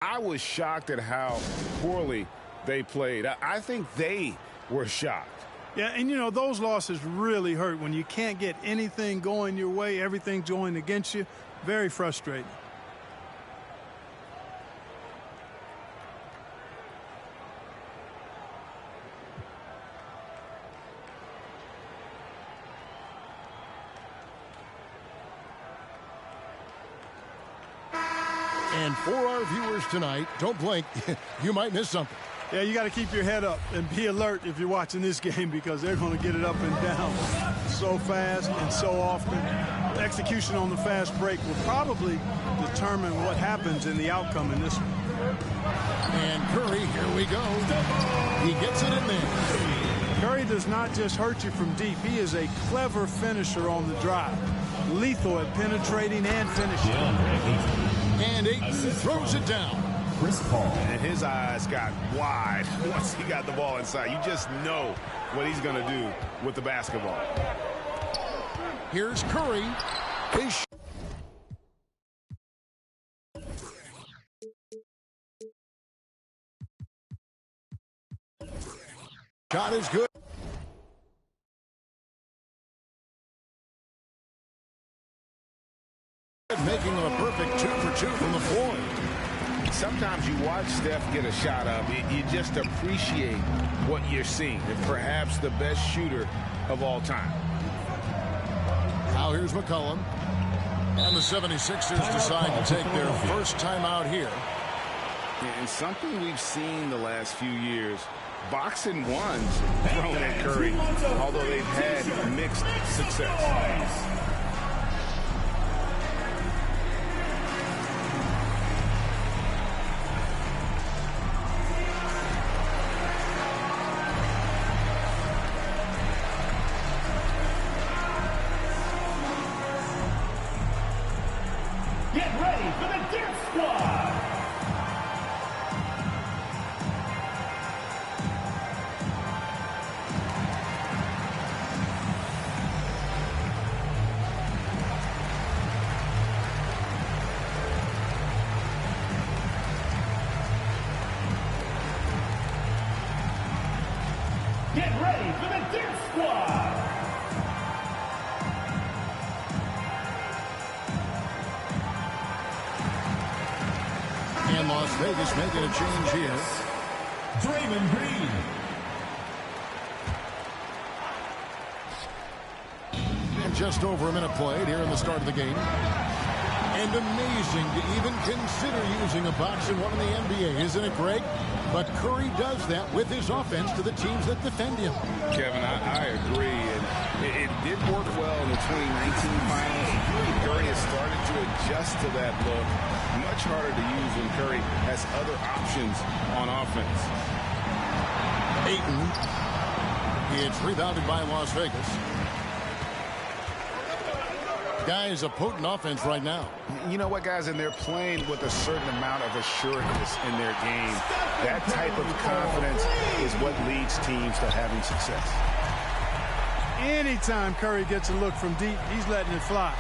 I was shocked at how poorly they played. I think they were shocked. Yeah, and, you know, those losses really hurt when you can't get anything going your way, everything's going against you. Very frustrating. And for our viewers tonight, don't blink, you might miss something. Yeah, you got to keep your head up and be alert if you're watching this game because they're going to get it up and down so fast and so often. Execution on the fast break will probably determine what happens in the outcome in this one. And Curry, here we go. He gets it in there. Curry does not just hurt you from deep. He is a clever finisher on the drive. Lethal at penetrating and finishing. And Ayton throws it down. Chris Paul. And his eyes got wide once he got the ball inside. You just know what he's going to do with the basketball. Here's Curry. His shot is good. Making a perfect 2 for 2 from the floor. Sometimes you watch Steph get a shot up. You just appreciate what you're seeing. And perhaps the best shooter of all time. Now here's McCollum. And the 76ers decide to take their first timeout here. And something we've seen the last few years, boxing ones thrown at Curry, although they've had mixed success. Get ready for the Dance Squad! Get ready for the Dance Squad! And Las Vegas making a change here. Draymond Green. And just over a minute played here in the start of the game. And amazing to even consider using a boxing one in the NBA, isn't it, Greg? But Curry does that with his offense to the teams that defend him. Kevin, I agree. And it did work well in the 2019 finals. Curry has started to adjust to that look. Much harder to use when Curry has other options on offense. Ayton. It's rebounded by Las Vegas. Guys, a potent offense right now. You know what, guys? And they're playing with a certain amount of assuredness in their game. That type of confidence is what leads teams to having success. Anytime Curry gets a look from deep, he's letting it fly.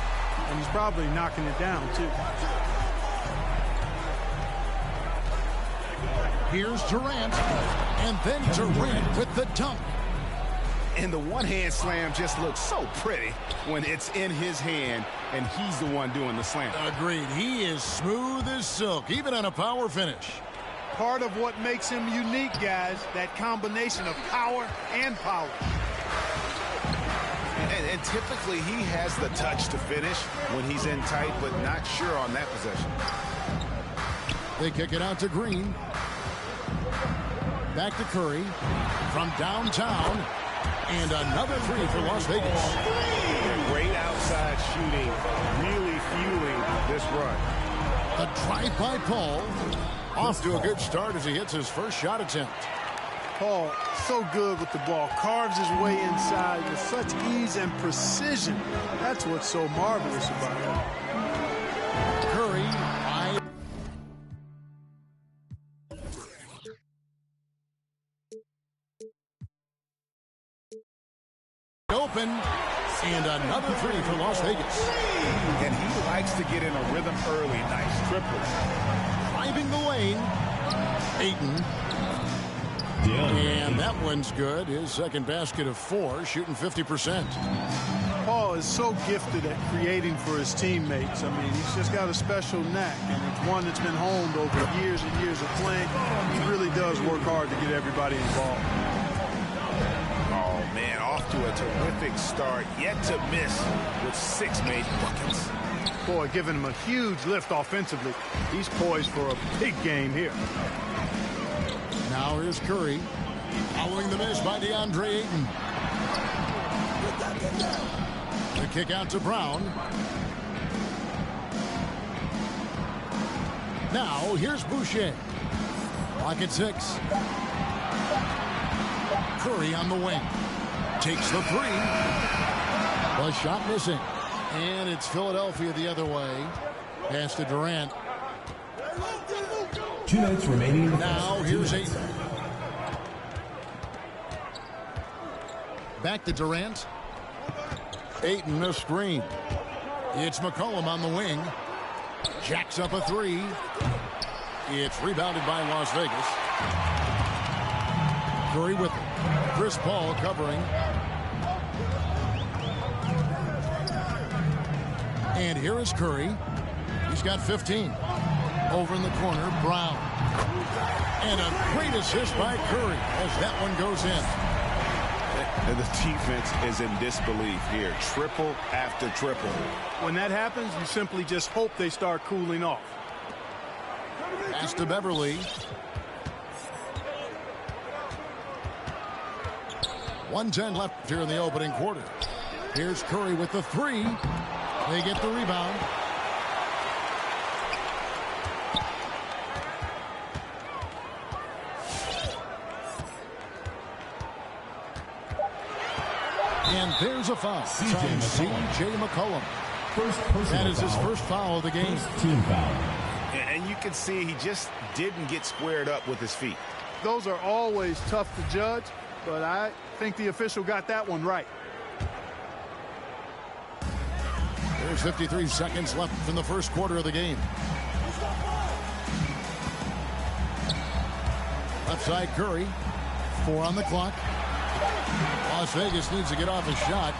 And he's probably knocking it down, too. Here's Durant. And then Durant with the dunk. And the one-hand slam just looks so pretty when it's in his hand and he's the one doing the slam. Agreed. He is smooth as silk, even on a power finish. Part of what makes him unique, guys, that combination of power and power. And typically he has the touch to finish when he's in tight, but not sure on that possession. They kick it out to Green. Back to Curry from downtown. And another three for Las Vegas. Great outside shooting, really fueling this run. A drive by Paul. Off to a good start as he hits his first shot attempt. Paul, so good with the ball. Carves his way inside with such ease and precision. That's what's so marvelous about him. Curry. Open, and another three for Las Vegas. And he likes to get in a rhythm early. Nice triple. Driving leaving the lane. Ayton. And that one's good. His second basket of 4, shooting 50%. Paul is so gifted at creating for his teammates. I mean, he's just got a special knack, and it's one that's been honed over years and years of playing. He really does work hard to get everybody involved. Oh, man, off to a terrific start. Yet to miss with 6 made buckets. Boy, giving him a huge lift offensively. He's poised for a big game here. Now here's Curry. Following the miss by DeAndre Ayton. The kick out to Brown. Now here's Boucher. Clock at 6. Curry on the wing. Takes the 3. The shot missing. And it's Philadelphia the other way. Pass to Durant. 2 minutes remaining. Now here's Ayton. Back to Durant. Ayton a screen. It's McCollum on the wing. Jacks up a 3. It's rebounded by Las Vegas. Curry with it. Chris Paul covering. And here is Curry. He's got 15. Over in the corner, Brown. And a great assist by Curry as that one goes in. And the defense is in disbelief here. Triple after triple. When that happens, you simply just hope they start cooling off. Pass to Beverly. .110 left here in the opening quarter. Here's Curry with the 3. They get the rebound. And there's a foul. C.J. McCollum. That is his first foul of the game. Team foul. And you can see he just didn't get squared up with his feet. Those are always tough to judge, but I think the official got that one right. There's 53 seconds left from the first quarter of the game. Left side Curry. 4 on the clock. Las Vegas needs to get off a shot.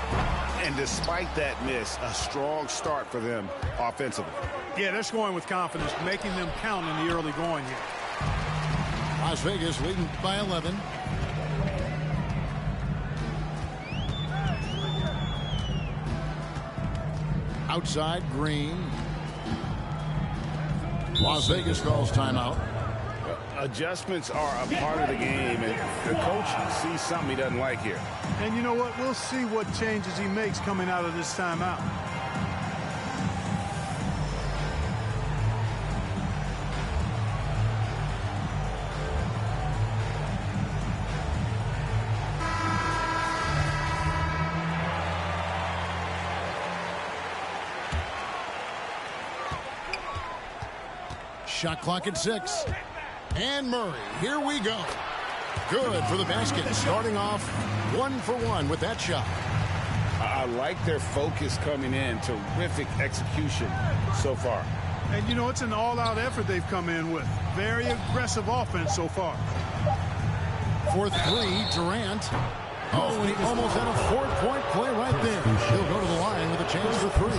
And despite that miss, a strong start for them offensively. Yeah, they're scoring with confidence, making them count in the early going here. Las Vegas leading by 11. Outside, Green. Las Vegas calls timeout. Adjustments are a part of the game, and the coach sees something he doesn't like here. And you know what? We'll see what changes he makes coming out of this timeout. Shot clock at 6. And Murray, here we go. Good for the basket. Starting off 1 for 1 with that shot. I like their focus coming in. Terrific execution so far. And, you know, it's an all-out effort they've come in with. Very aggressive offense so far. For 3, Durant. Oh, and he almost had a 4-point play right there. He'll go to the line with a chance for 3.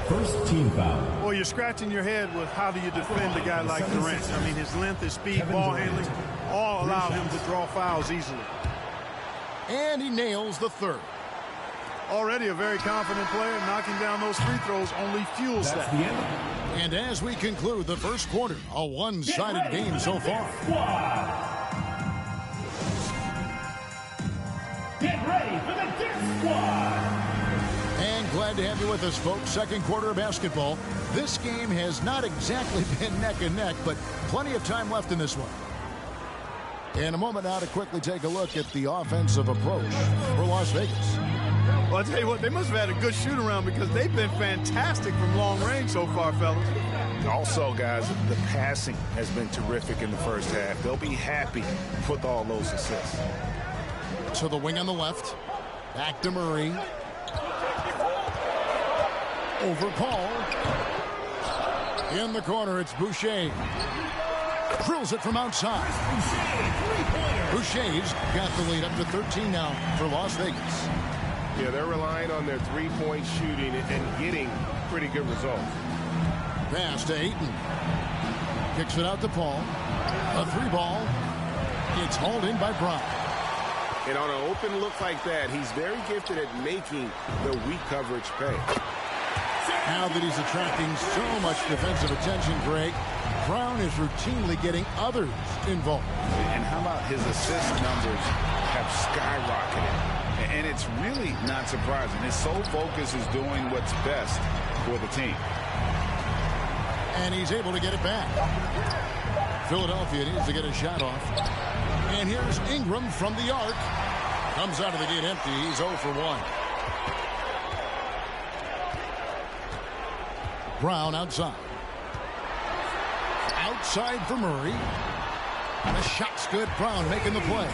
First team foul. Well, you're scratching your head with how do you defend a guy like Durant. I mean, his length, his speed, ball handling, all allow him to draw fouls easily. And he nails the 3rd. Already a very confident player. Knocking down those free throws only fuels that. And as we conclude the first quarter, a one-sided game so far. Get ready for the Dirt Squad. And glad to have you with us, folks. Second quarter of basketball. This game has not exactly been neck and neck, but plenty of time left in this one. In a moment now to quickly take a look at the offensive approach for Las Vegas. Well, I'll tell you what, they must have had a good shoot-around because they've been fantastic from long range so far, fellas. Also, guys, the passing has been terrific in the first half. They'll be happy with all those assists. To the wing on the left. Back to Murray. Over Paul. In the corner, it's Boucher. Drills it from outside. Boucher's got the lead up to 13 now for Las Vegas. Yeah, they're relying on their three-point shooting and getting pretty good results. Pass to Ayton. Kicks it out to Paul. A three ball. It's hauled in by Brown. And on an open look like that, he's very gifted at making the weak coverage pay. Now that he's attracting so much defensive attention, Greg, Brown is routinely getting others involved. And how about his assist numbers have skyrocketed? And it's really not surprising. His sole focus is doing what's best for the team. And he's able to get it back. Philadelphia needs to get a shot off. And here's Ingram from the arc. Comes out of the gate empty. He's 0 for 1. Brown outside. Outside for Murray. The shot's good. Brown making the play.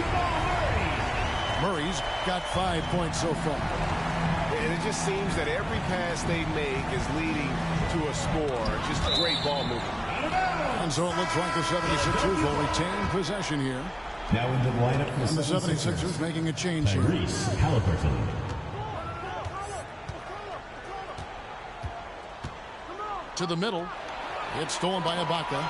Murray's got 5 points so far. And it just seems that every pass they make is leading to a score. Just great ball movement. And so it looks like the 76ers will retain possession here. Now in the lineup for And the 76ers making a change here. Tyrese Halliburton. To the middle. It's stolen by Ibaka.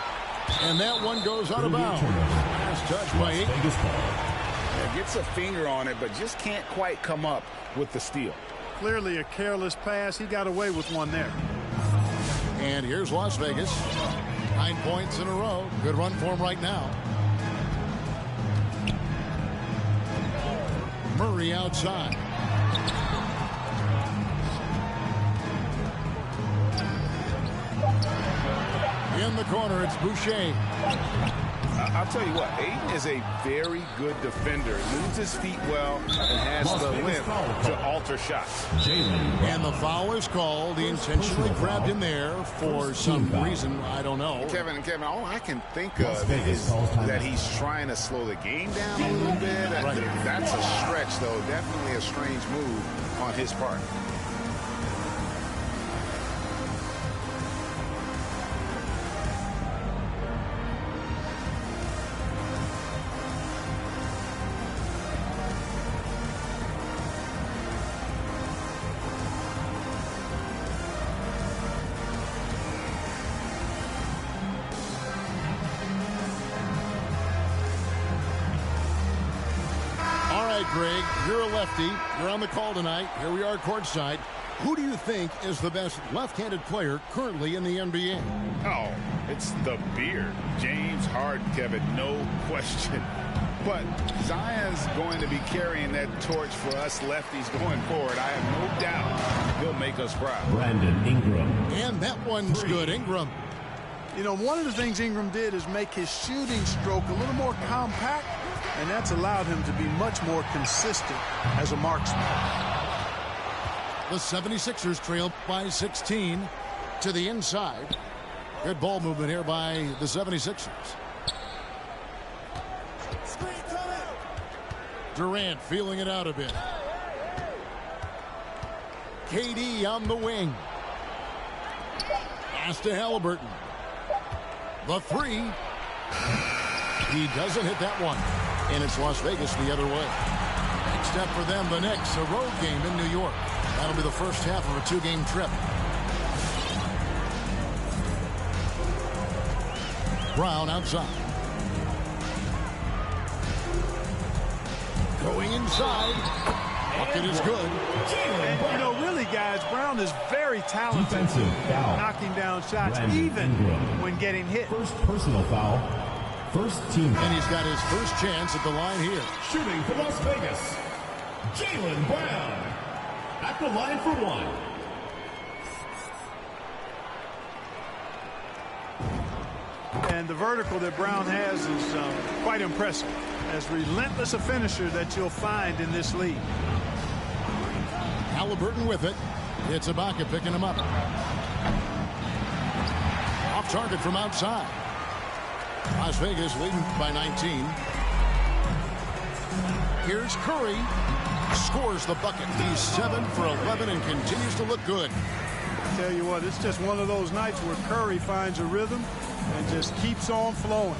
And that one goes out of bounds. Last touch by Ayton. Yeah, gets a finger on it, but just can't quite come up with the steal. Clearly a careless pass. He got away with one there. And here's Las Vegas. 9 points in a row. Good run for him right now. Murray outside. In the corner, it's Boucher. I'll tell you what, Ayton is a very good defender. Moves his feet well and has the length to alter shots. And the foul is called. He intentionally grabbed him there for some reason. I don't know. Kevin, all I can think of is that he's trying to slow the game down a little bit. Right. That's a stretch, though. Definitely a strange move on his part. Greg, you're a lefty. You're on the call tonight. Here we are courtside. Who do you think is the best left-handed player currently in the NBA? Oh, it's the beard. James Harden, Kevin, no question. But Zion's going to be carrying that torch for us lefties going forward. I have no doubt he'll make us proud. Brandon Ingram. And that one's good. Ingram. You know, one of the things Ingram did is make his shooting stroke a little more compact, and that's allowed him to be much more consistent as a marksman. The 76ers trail by 16 to the inside. Good ball movement here by the 76ers. Durant feeling it out a bit. KD on the wing. Pass to Halliburton. The three. He doesn't hit that one. And it's Las Vegas the other way. Next step for them, the Knicks, a road game in New York. That'll be the first half of a two-game trip. Brown outside. Going inside. Bucket is good. And, you know, really, guys, Brown is very talented. Defensive foul. Knocking down shots, Brandon even Ingram. when getting hit. First personal foul. First team foul. And he's got his first chance at the line here. Shooting for Las Vegas. Jaylen Brown. At the line for one. And the vertical that Brown has is quite impressive. As relentless a finisher that you'll find in this league. Halliburton with it. It's Ibaka picking him up. Off target from outside. Las Vegas leading by 19. Here's Curry. Scores the bucket. He's 7 for 11 and continues to look good. tell you what, it's just one of those nights where Curry finds a rhythm and just keeps on flowing.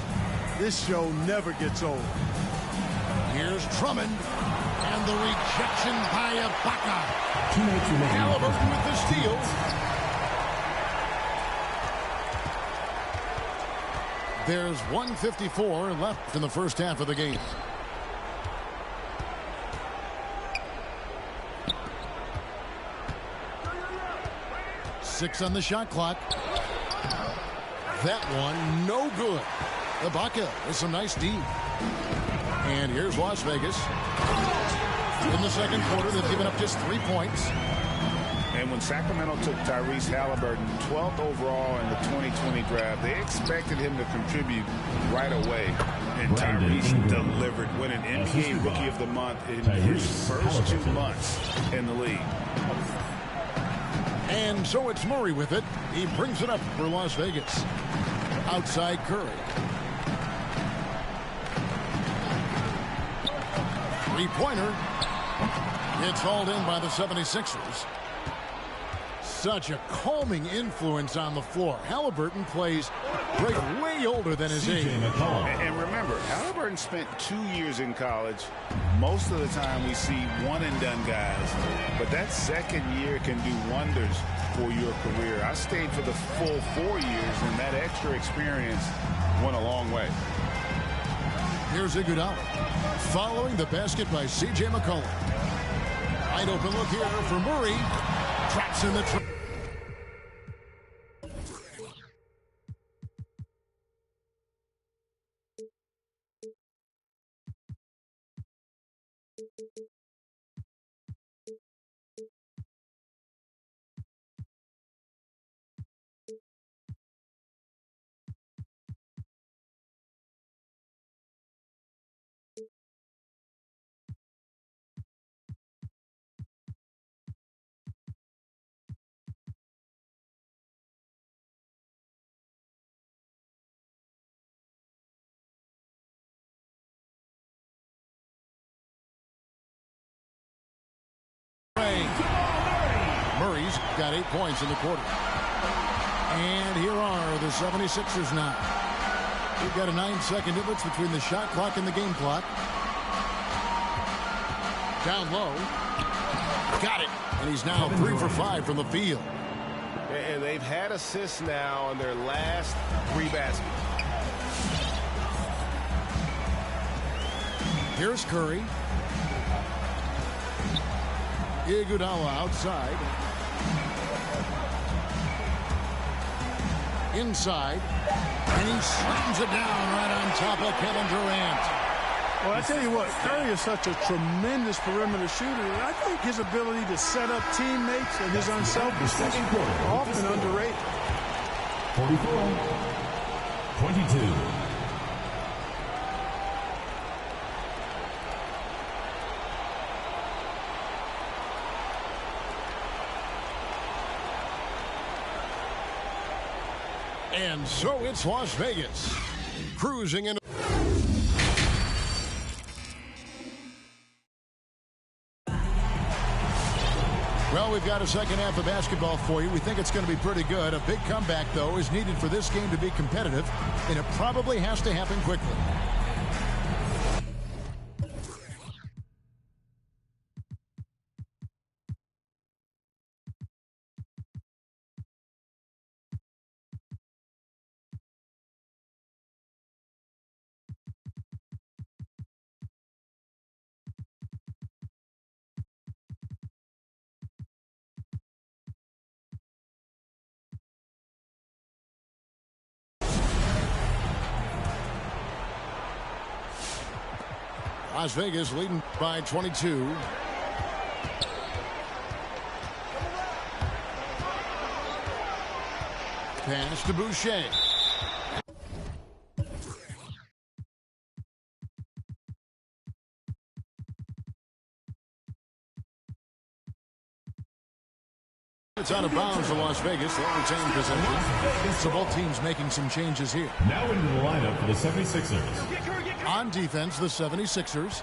This show never gets old. Here's Drummond, and the rejection by Ibaka. Halliburton with the steal. There's 1:54 left in the first half of the game. Six on the shot clock. That one, no good. Ibaka with some nice D. And here's Las Vegas. In the second quarter, they've given up just 3 points. And when Sacramento took Tyrese Halliburton 12th overall in the 2020 draft, they expected him to contribute right away. And Tyrese delivered, winning NBA Rookie of the Month in his first 2 months in the league. And so it's Murray with it. He brings it up for Las Vegas. Outside Curry. Three-pointer. It's hauled in by the 76ers. Such a calming influence on the floor. Halliburton plays great, way older than his age. And remember, Halliburton spent 2 years in college. Most of the time we see one-and-done guys. But that second year can do wonders for your career. I stayed for the full 4 years, and that extra experience went a long way. Here's Iguodala. Following the basket by C.J. McCollum. Wide open look here for Murray. Traps in the trap. Murray's got 8 points in the quarter. And here are the 76ers now. We've got a 9-second difference between the shot clock and the game clock. Down low. Got it. And he's now 3 for 5 from the field. And they've had assists now on their last 3 baskets. Here's Curry. Iguodala outside. Inside. And he slams it down right on top of Kevin Durant. Well, I tell you what, Curry is such a tremendous perimeter shooter. And I think his ability to set up teammates and his unselfishness are often underrated. 44-22. And so it's Las Vegas, cruising in. Well, we've got a second half of basketball for you. We think it's going to be pretty good. A big comeback, though, is needed for this game to be competitive, and it probably has to happen quickly. Las Vegas leading by 22. Pass to Boucher. It's out of bounds for Las Vegas. They'll retain possession. So both teams making some changes here. Now into the lineup for the 76ers. On defense, the 76ers.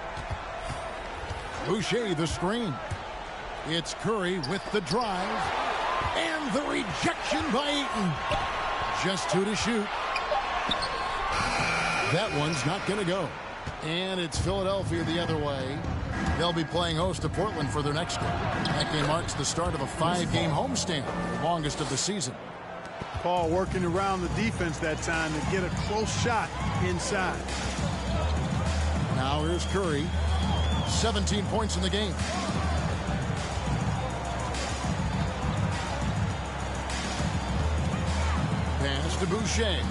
Boucher, the screen. It's Curry with the drive. And the rejection by Ayton. Just 2 to shoot. That one's not going to go. And it's Philadelphia the other way. They'll be playing host to Portland for their next game. That game marks the start of a 5-game homestand, the longest of the season. Paul working around the defense that time to get a close shot inside. Now here's Curry. 17 points in the game. Pass to Boucher.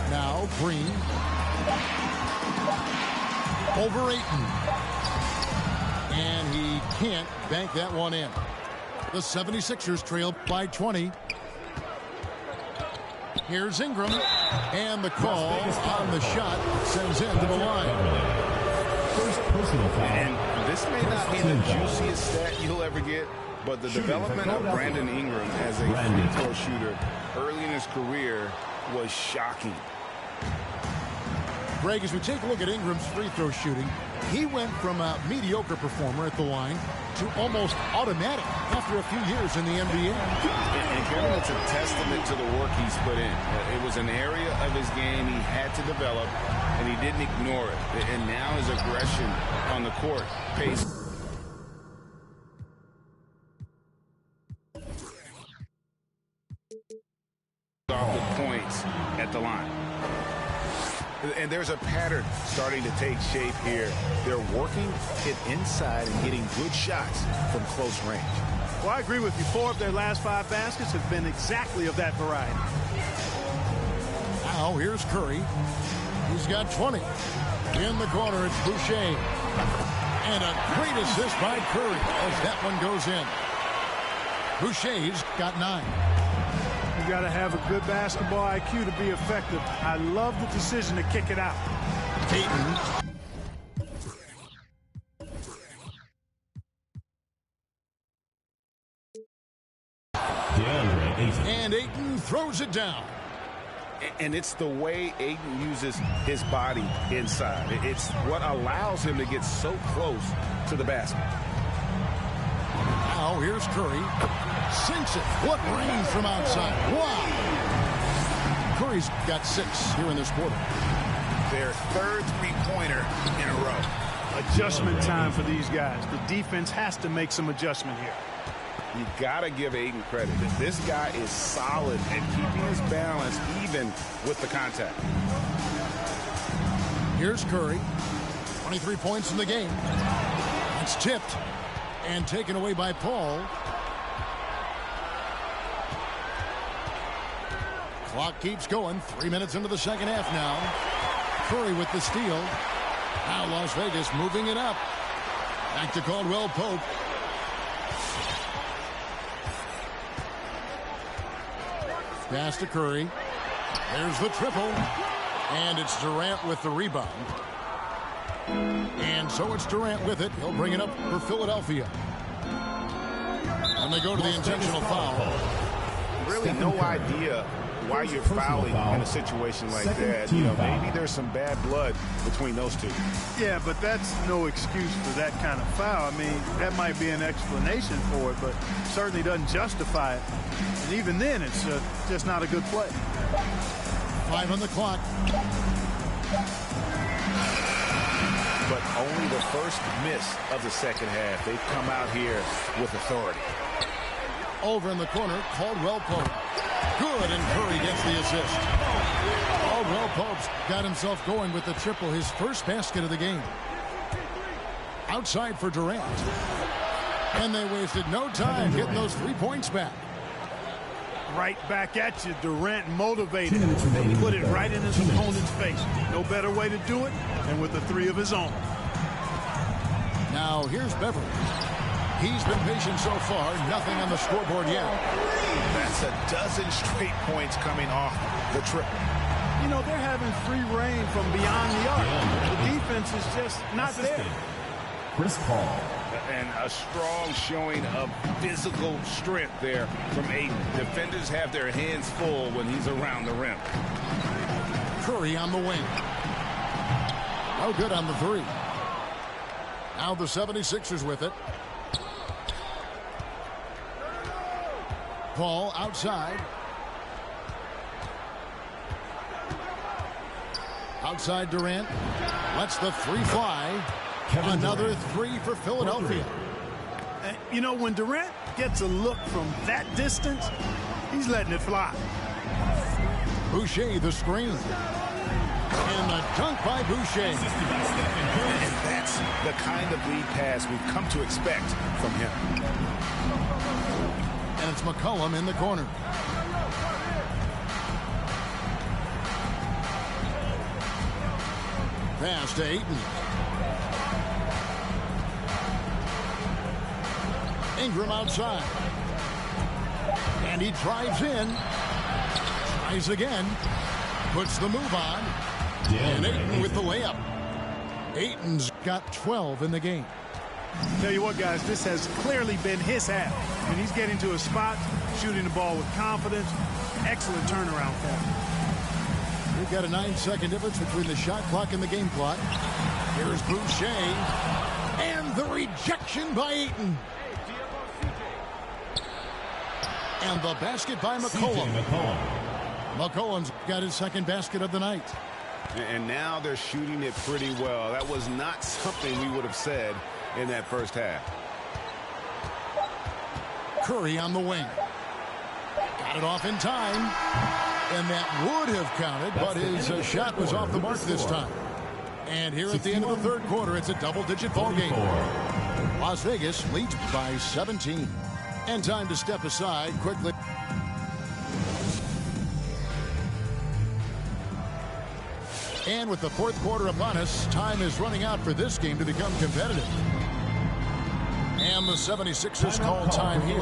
Now Green. Over Ayton. And he can't bank that one in. The 76ers trail by 20. Here's Ingram. And the call on the shot sends him to the line. First personal foul. And this may not be the juiciest stat you'll ever get, but the development of Brandon Ingram as a free throw shooter early in his career was shocking. Greg, as we take a look at Ingram's free throw shooting, he went from a mediocre performer at the line to almost automatic after a few years in the NBA. And Kevin, it's a testament to the work he's put in. It was an area of his game he had to develop, and he didn't ignore it. And now his aggression on the court pays. Off the points at the line. And there's a pattern starting to take shape here. They're working it inside and getting good shots from close range. Well, I agree with you. 4 of their last 5 baskets have been exactly of that variety. Now here's Curry. He's got 20. In the corner, it's Boucher. And a great assist by Curry as that one goes in. Boucher's got 9. You got to have a good basketball IQ to be effective. I love the decision to kick it out. Ayton. And Ayton throws it down. And it's the way Ayton uses his body inside. It's what allows him to get so close to the basket. Now here's Curry. Sinks it. What range from outside. Wow. Curry's got 6 here in this quarter. Their 3rd three-pointer in a row. Adjustment time for these guys. The defense has to make some adjustment here. You got to give Ayton credit. This guy is solid at keeping his balance even with the contact. Here's Curry. 23 points in the game. It's tipped and taken away by Paul. Clock keeps going. 3 minutes into the second half now. Curry with the steal. Now Las Vegas moving it up. Back to Caldwell Pope. Pass to Curry. There's the triple. And it's Durant with the rebound. And so it's Durant with it. He'll bring it up for Philadelphia. And they go to the intentional foul. Really no idea why you're fouling in a situation like that. You know, maybe there's some bad blood between those two. Yeah, but that's no excuse for that kind of foul. I mean, that might be an explanation for it, but certainly doesn't justify it. And even then, it's just not a good play. 5 on the clock. But only the first miss of the second half. They've come out here with authority. Over in the corner, Caldwell Pope. Good, and Curry gets the assist. Caldwell Pope's got himself going with the triple, his first basket of the game. Outside for Durant. And they wasted no time getting those 3 points back. Right back at you. Durant motivated. They put it right in his opponent's face. No better way to do it than with a 3 of his own. Now here's Beverly. He's been patient so far. Nothing on the scoreboard yet. That's a dozen straight points coming off the triple. You know, they're having free reign from beyond the arc. The defense is just not there. Chris Paul. And a strong showing of physical strength there from Ayton. Defenders have their hands full when he's around the rim. Curry on the wing. No good on the 3. Now the 76ers with it. Paul outside. Outside Durant. Lets the three fly. Another three for Philadelphia. And, you know, when Durant gets a look from that distance, he's letting it fly. Boucher the screen. And the dunk by Boucher. And that's the kind of lead pass we've come to expect from him. And it's McCollum in the corner. Pass to Ayton. Ingram outside. And he drives in. Tries again. Puts the move on. And Ayton with the layup. Ayton's got 12 in the game. Tell you what, guys, this has clearly been his half. When he's getting to a spot, shooting the ball with confidence, excellent turnaround for him. We've got a 9-second difference between the shot clock and the game clock. Here's Boucher. And the rejection by Ayton. And the basket by McCollum. McCollum's got his second basket of the night. And now they're shooting it pretty well. That was not something we would have said in that first half. Curry on the wing. Got it off in time. And that would have counted, but his shot was off the mark this time. And here at the end of the third quarter, it's a double-digit ball game. Las Vegas leads by 17. And time to step aside quickly. And with the fourth quarter upon us, time is running out for this game to become competitive. And the 76ers call time here.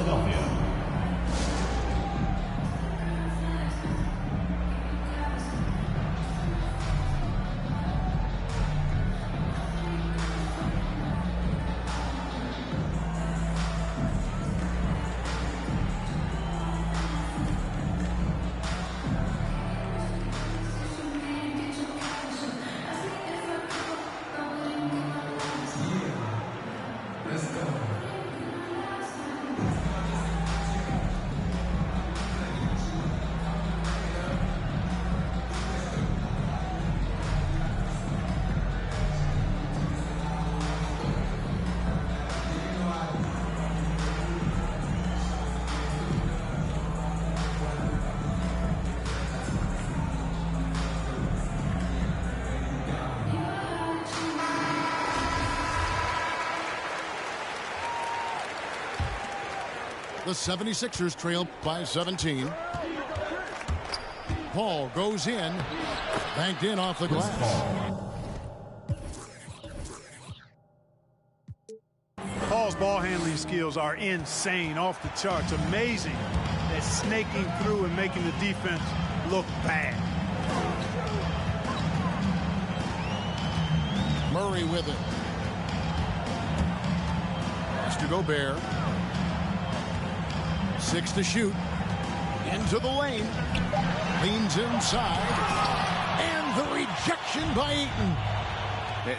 The 76ers trail by 17. Paul goes in. Banked in off the glass. Paul's ball handling skills are insane, off the charts. Amazing at snaking through and making the defense look bad. Murray with it. Pass to Gobert. 6 to shoot. Into the lane. Leans inside. And the rejection by Ayton.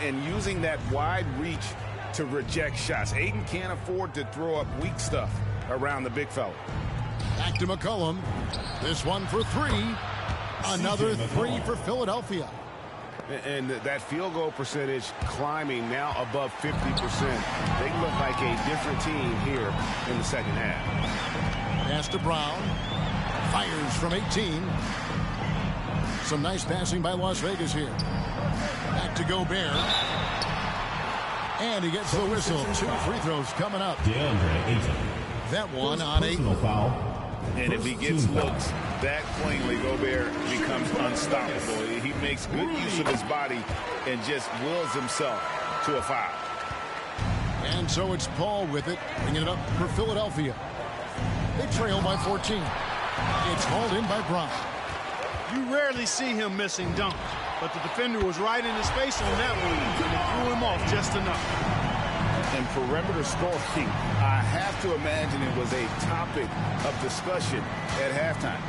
And using that wide reach to reject shots. Ayton can't afford to throw up weak stuff around the big fella. Back to McCollum. This one for three. Another three for Philadelphia. And that field goal percentage climbing now above 50%. They look like a different team here in the second half. Pass to Brown. Fires from 18. Some nice passing by Las Vegas here. Back to Gobert. And he gets the whistle. 2 free throws coming up. That one on 8. And if he gets looks that cleanly, Gobert becomes unstoppable. He makes good use of his body and just wills himself to a foul. And so it's Paul with it, bringing it up for Philadelphia. They trail by 14. It's hauled in by Brown. You rarely see him missing dunks, but the defender was right in his face on that one, and it threw him off just enough. And perimeter scoring, I have to imagine it was a topic of discussion at halftime.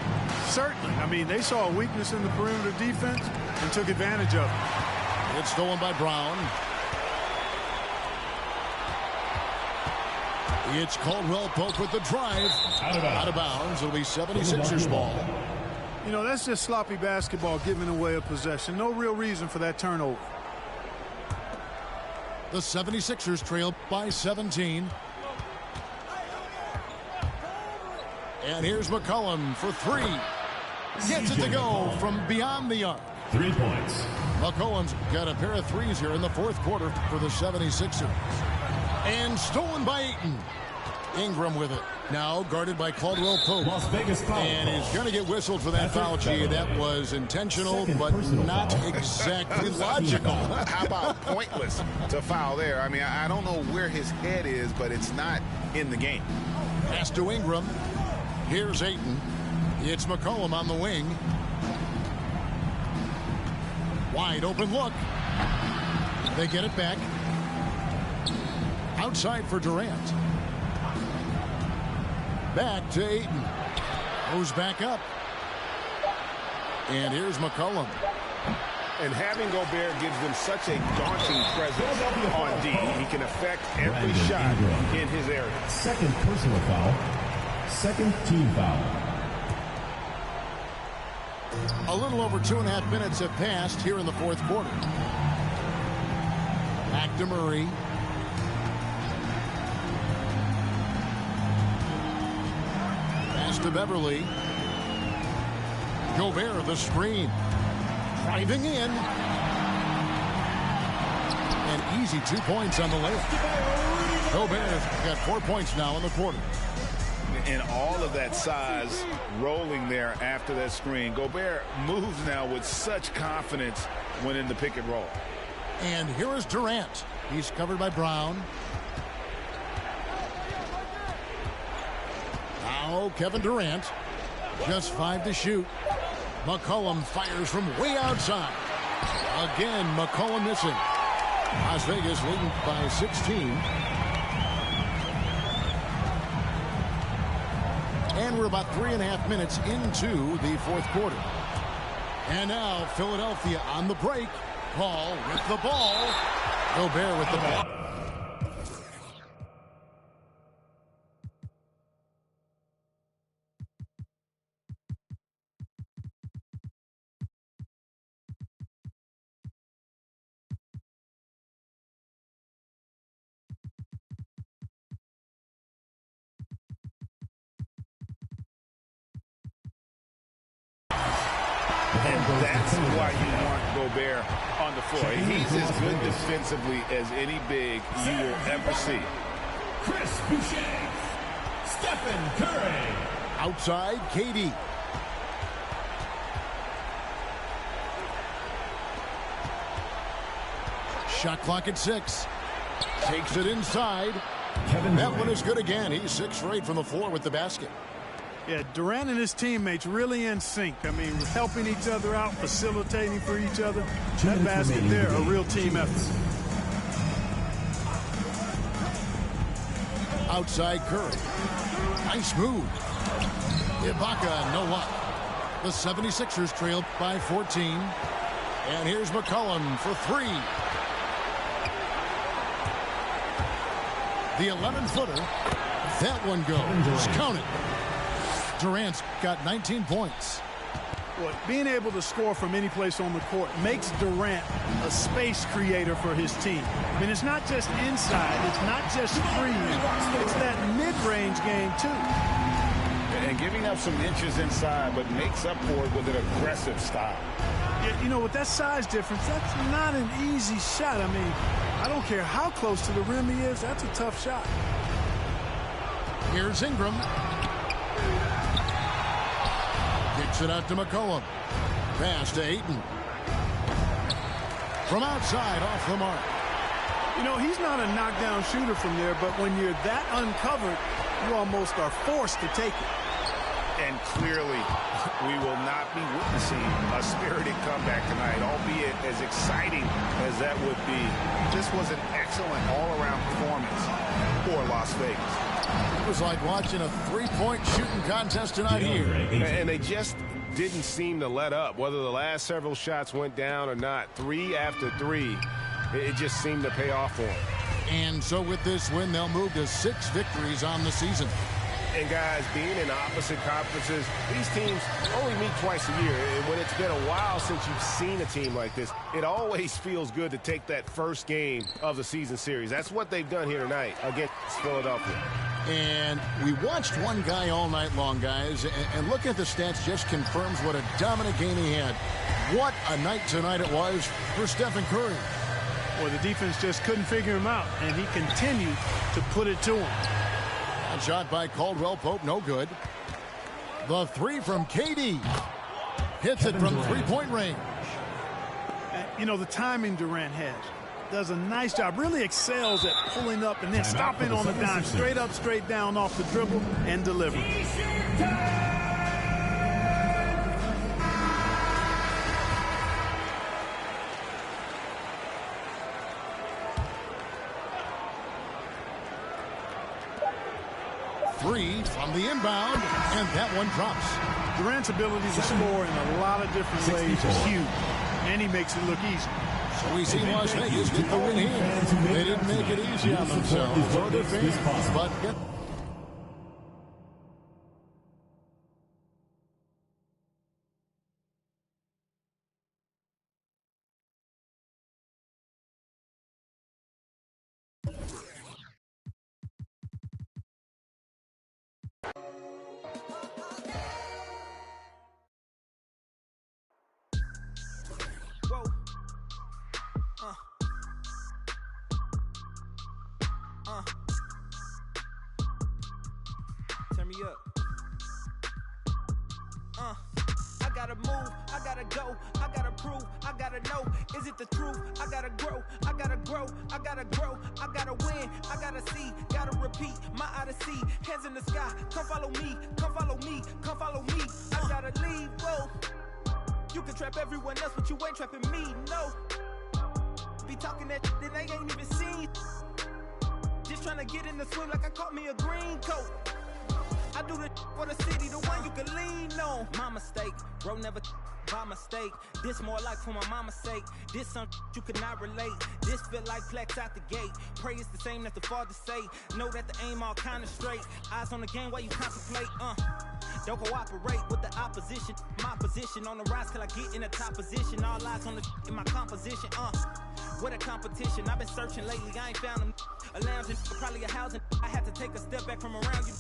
Certainly. I mean, they saw a weakness in the perimeter defense and took advantage of it. It's stolen by Brown. It's Caldwell Pope with the drive. Out of bounds. It'll be 76ers ball. You know, that's just sloppy basketball, giving away a possession. No real reason for that turnover. The 76ers trail by 17. And here's McCollum for three. Gets it to go from beyond the arc. 3 points. McCollum's got a pair of threes here in the fourth quarter for the 76ers. And stolen by Ayton. Ingram with it. Now guarded by Caldwell Pope. Las Vegas foul. And he's going to get whistled for that foul, G. That was intentional, but not exactly logical. How about pointless to foul there? I mean, I don't know where his head is, but it's not in the game. Pass to Ingram. Here's Ayton. It's McCollum on the wing. Wide open look. They get it back. Outside for Durant. Back to Ayton. Goes back up. And here's McCollum. And having Gobert gives them such a daunting presence on D. He can affect every shot in his area. Second personal foul. Second team foul. A little over 2.5 minutes have passed here in the fourth quarter. Back to Murray. Pass to Beverly. Gobert the screen. Driving in. An easy 2 points on the layup. Gobert's got 4 points now in the quarter. And all of that size rolling there after that screen. Gobert moves now with such confidence when in the pick and roll. And here is Durant. He's covered by Brown. Now Kevin Durant. Just 5 to shoot. McCollum fires from way outside. Again, McCollum missing. Las Vegas leading by 16. And we're about 3.5 minutes into the fourth quarter. And now Philadelphia on the break. Paul with the ball. Gobert with the ball. And that's why you want Gobert on the floor. He's as good defensively as any big you will ever see. Chris Boucher. Stephen Curry. Outside, KD. Shot clock at 6. Takes it inside. That one is good again. He's 6 for 8 from the floor with the basket. Yeah, Durant and his teammates really in sync. I mean, helping each other out, facilitating for each other. That basket there, a real team effort. Outside Curry. Nice move. Ibaka, no luck. The 76ers trailed by 14. And here's McCollum for 3. The 11-footer. That one goes. Count it. Durant's got 19 points. Well, being able to score from any place on the court makes Durant a space creator for his team. I mean, it's not just inside. It's not just free. It's that mid-range game, too. And giving up some inches inside, but makes up for it with an aggressive style. Yeah, you know, with that size difference, that's not an easy shot. I mean, I don't care how close to the rim he is. That's a tough shot. Here's Ingram. Kicks it out to McCollum. Pass to Ayton. From outside, off the mark. You know, he's not a knockdown shooter from there, but when you're that uncovered, you almost are forced to take it. And clearly, we will not be witnessing a spirited comeback tonight, albeit as exciting as that would be. This was an excellent all-around performance for Las Vegas. It was like watching a three-point shooting contest tonight here. And they just didn't seem to let up. Whether the last several shots went down or not, 3 after 3, it just seemed to pay off for them. And so with this win, they'll move to 6 victories on the season. And guys, being in opposite conferences, these teams only meet twice a year. And when it's been a while since you've seen a team like this, it always feels good to take that first game of the season series. That's what they've done here tonight against Philadelphia. And we watched one guy all night long, guys. And look at the stats, just confirms what a dominant game he had. What a night tonight it was for Stephen Curry. Well, the defense just couldn't figure him out, and he continued to put it to him. A shot by Caldwell Pope, no good. The 3 from KD. Hits it from three-point range. And, you know, the timing Durant has. Does a nice job, really excels at pulling up and then stopping on the dime. Straight up, straight down off the dribble and delivering. Three from the inbound, and that one drops. Durant's ability to score in a lot of different ways is huge, and he makes it look easy. So we see Las Vegas get the win here. They didn't make it easy on themselves or their fans, but Turn me up. I gotta move, I gotta go, I gotta prove, I gotta know, is it the truth? I gotta grow, I gotta grow, I gotta grow, I gotta win, I gotta see, gotta repeat, my odyssey, hands in the sky, come follow me, come follow me, come follow me, I gotta leave, whoa. You can trap everyone else, but you ain't trapping me, no. Be talking that that they ain't even seen. Just trying to get in the swim like I caught me a green coat. I do the for the city, the one you can lean on. My mistake, bro, never by mistake. This more like for my mama's sake. This something you could not relate. This feel like flex out the gate. Pray it's the same as the father say. Know that the aim all kind of straight. Eyes on the game while you contemplate. Don't cooperate with the opposition. My position on the rise till I get in the top position. All eyes on the in my composition. What a competition. I've been searching lately. I ain't found them. A lounge, probably a housing. I had to take a step back from around you.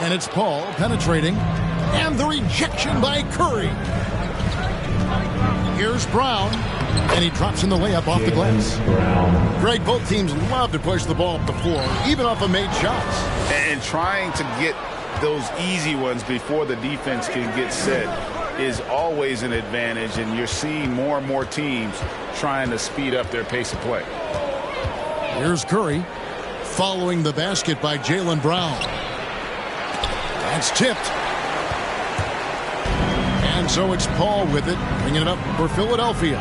And it's Paul penetrating. And the rejection by Curry. Here's Brown. And he drops in the layup off the glass. Greg, both teams love to push the ball up the floor, even off of made shots. And trying to get those easy ones before the defense can get set is always an advantage, and you're seeing more and more teams trying to speed up their pace of play. Here's Curry following the basket by Jaylen Brown. That's tipped. And so it's Paul with it, bringing it up for Philadelphia.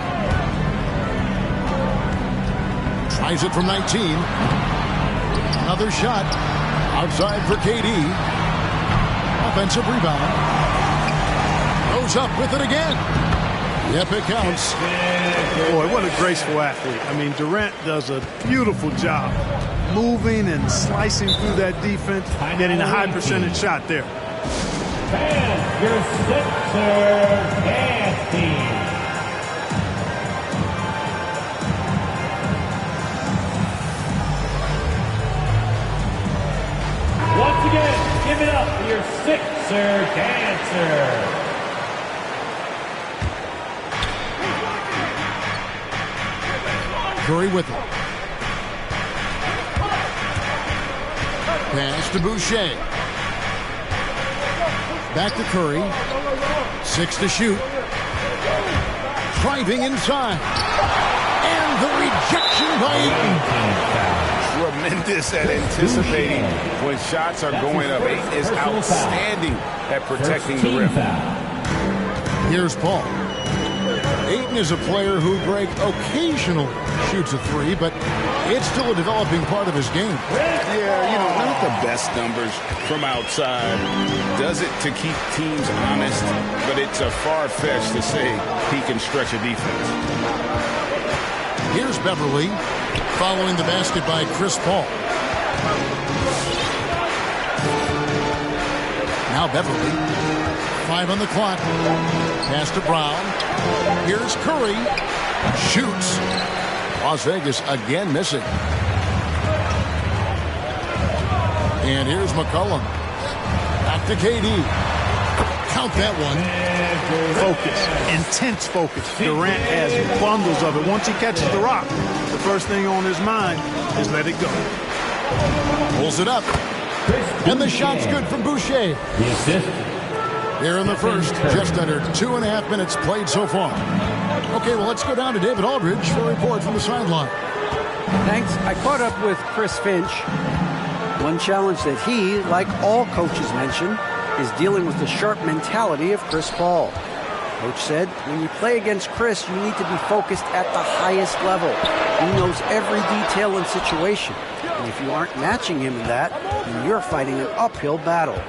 Tries it from 19. Another shot outside for KD. Offensive rebound. Goes up with it again. Yep, it counts. Boy, what a graceful athlete. I mean, Durant does a beautiful job moving and slicing through that defense, getting a high percentage shot there. And your Sixers dance team. Once again, give it up for your Sixer dancer. Curry with it. Pass to Boucher. Back to Curry. 6 to shoot. Driving inside. And the rejection by Ayton. Tremendous at anticipating when shots are going up. Ayton is outstanding at protecting the rim. Here's Paul. Ayton is a player who, Greg, occasionally shoots a three, but it's still a developing part of his game. Yeah, not the best numbers from outside. Does it to keep teams honest, but it's a far-fetched to say he can stretch a defense. Here's Beverly following the basket by Chris Paul. Now Beverly. 5 on the clock. Pass to Brown. Here's Curry. Shoots. Las Vegas again missing. And here's McCollum. Back to KD. Count that one. Focus. Intense focus. Durant has bundles of it. Once he catches the rock, the first thing on his mind is let it go. Pulls it up. And the shot's good from Boucher. The assist. Here in the first, just under 2.5 minutes played so far. Okay, well, let's go down to David Aldridge for a report from the sideline. Thanks. I caught up with Chris Finch. One challenge that he, like all coaches mention, is dealing with the sharp mentality of Chris Paul. Coach said, when you play against Chris, you need to be focused at the highest level. He knows every detail and situation. And if you aren't matching him in that, then you're fighting an uphill battle.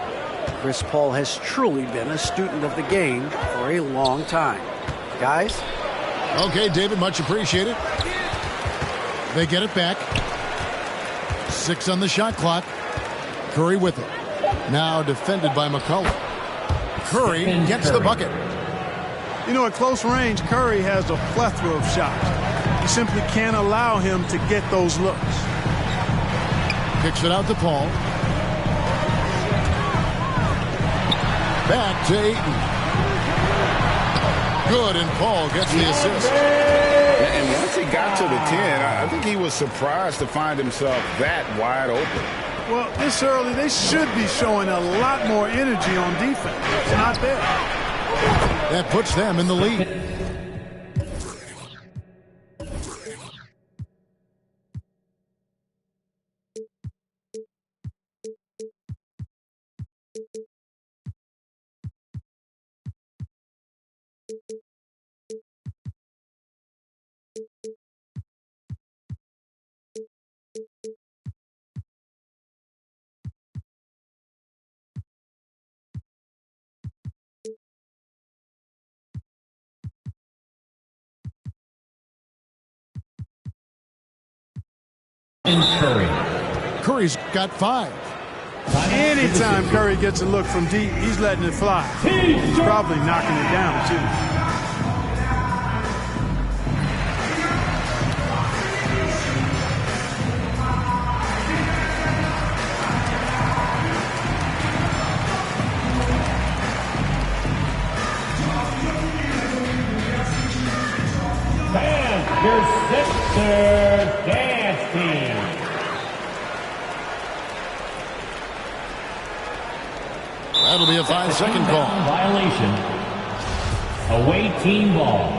Chris Paul has truly been a student of the game for a long time. Guys? Okay, David, much appreciated. They get it back. 6 on the shot clock. Curry with it. Now defended by McCollum. Curry gets the bucket. At close range, Curry has a plethora of shots. You simply can't allow him to get those looks. Kicks it out to Paul. Back to Ayton. Good, and Paul gets the assist. And once he got to the 10, I think he was surprised to find himself that wide open. Well, this early, they should be showing a lot more energy on defense. It's not there. That puts them in the lead. Curry's got 5. Anytime Curry gets a look from deep, he's letting it fly. He's probably knocking it down, too. Mr. Dance Team. That'll be a 5-second call. Violation. Away team ball.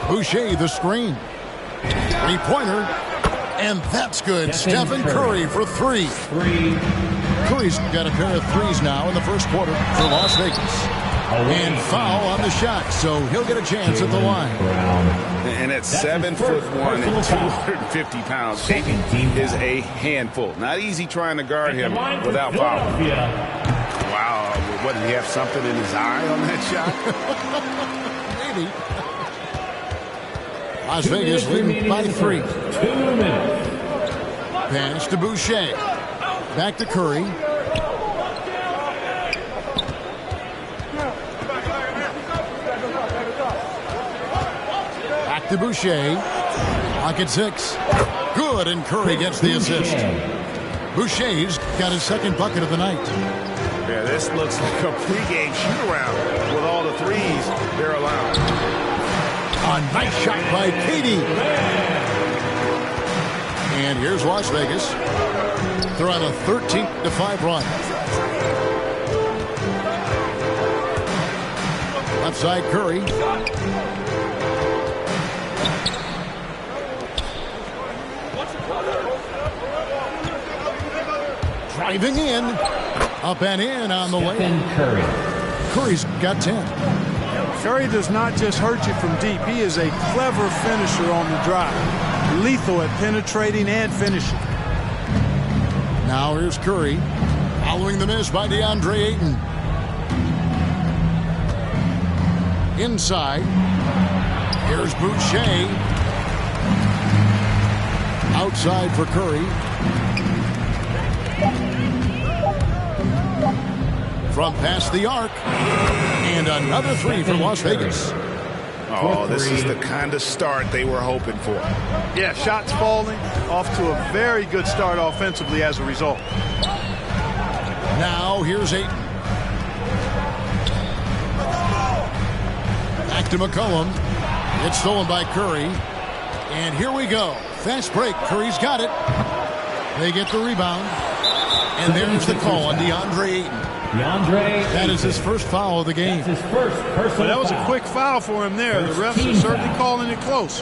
Boucher the screen. Three-pointer. And that's good. Stephen Curry for three. Curry's got a pair of threes now in the first quarter for Las Vegas. And foul on the shot, so he'll get a chance at the line. And at 7'1" and 250 pounds, Dayton is a handful. Not easy trying to guard him without foul. Wow, what, did he have something in his eye on that shot? Maybe. Las Vegas leading by 3. 2 minutes. Pass to Boucher. Back to Curry. Back to Boucher. Clock at 6. Good, and Curry gets the assist. Boucher's got his second bucket of the night. Yeah, this looks like a pregame shoot-around with all the threes they're allowed. A nice shot by Katie. And here's Las Vegas. They're on a 13-5 run. Left side Curry. Driving in. Up and in on the layup. Curry's got 10. Curry does not just hurt you from deep. He is a clever finisher on the drive. Lethal at penetrating and finishing. Now here's Curry. Following the miss by DeAndre Ayton. Inside. Here's Boucher. Outside for Curry. From past the arc. And another three for Las Vegas. Oh, this is the kind of start they were hoping for. Yeah, shots falling. Off to a very good start offensively as a result. Now here's Ayton. Back to McCollum. It's stolen by Curry. And here we go. Fast break. Curry's got it. They get the rebound. And there's the call on DeAndre Ayton. That is his first foul of the game. That's his first personal that was a quick foul for him there. The refs are certainly calling it close.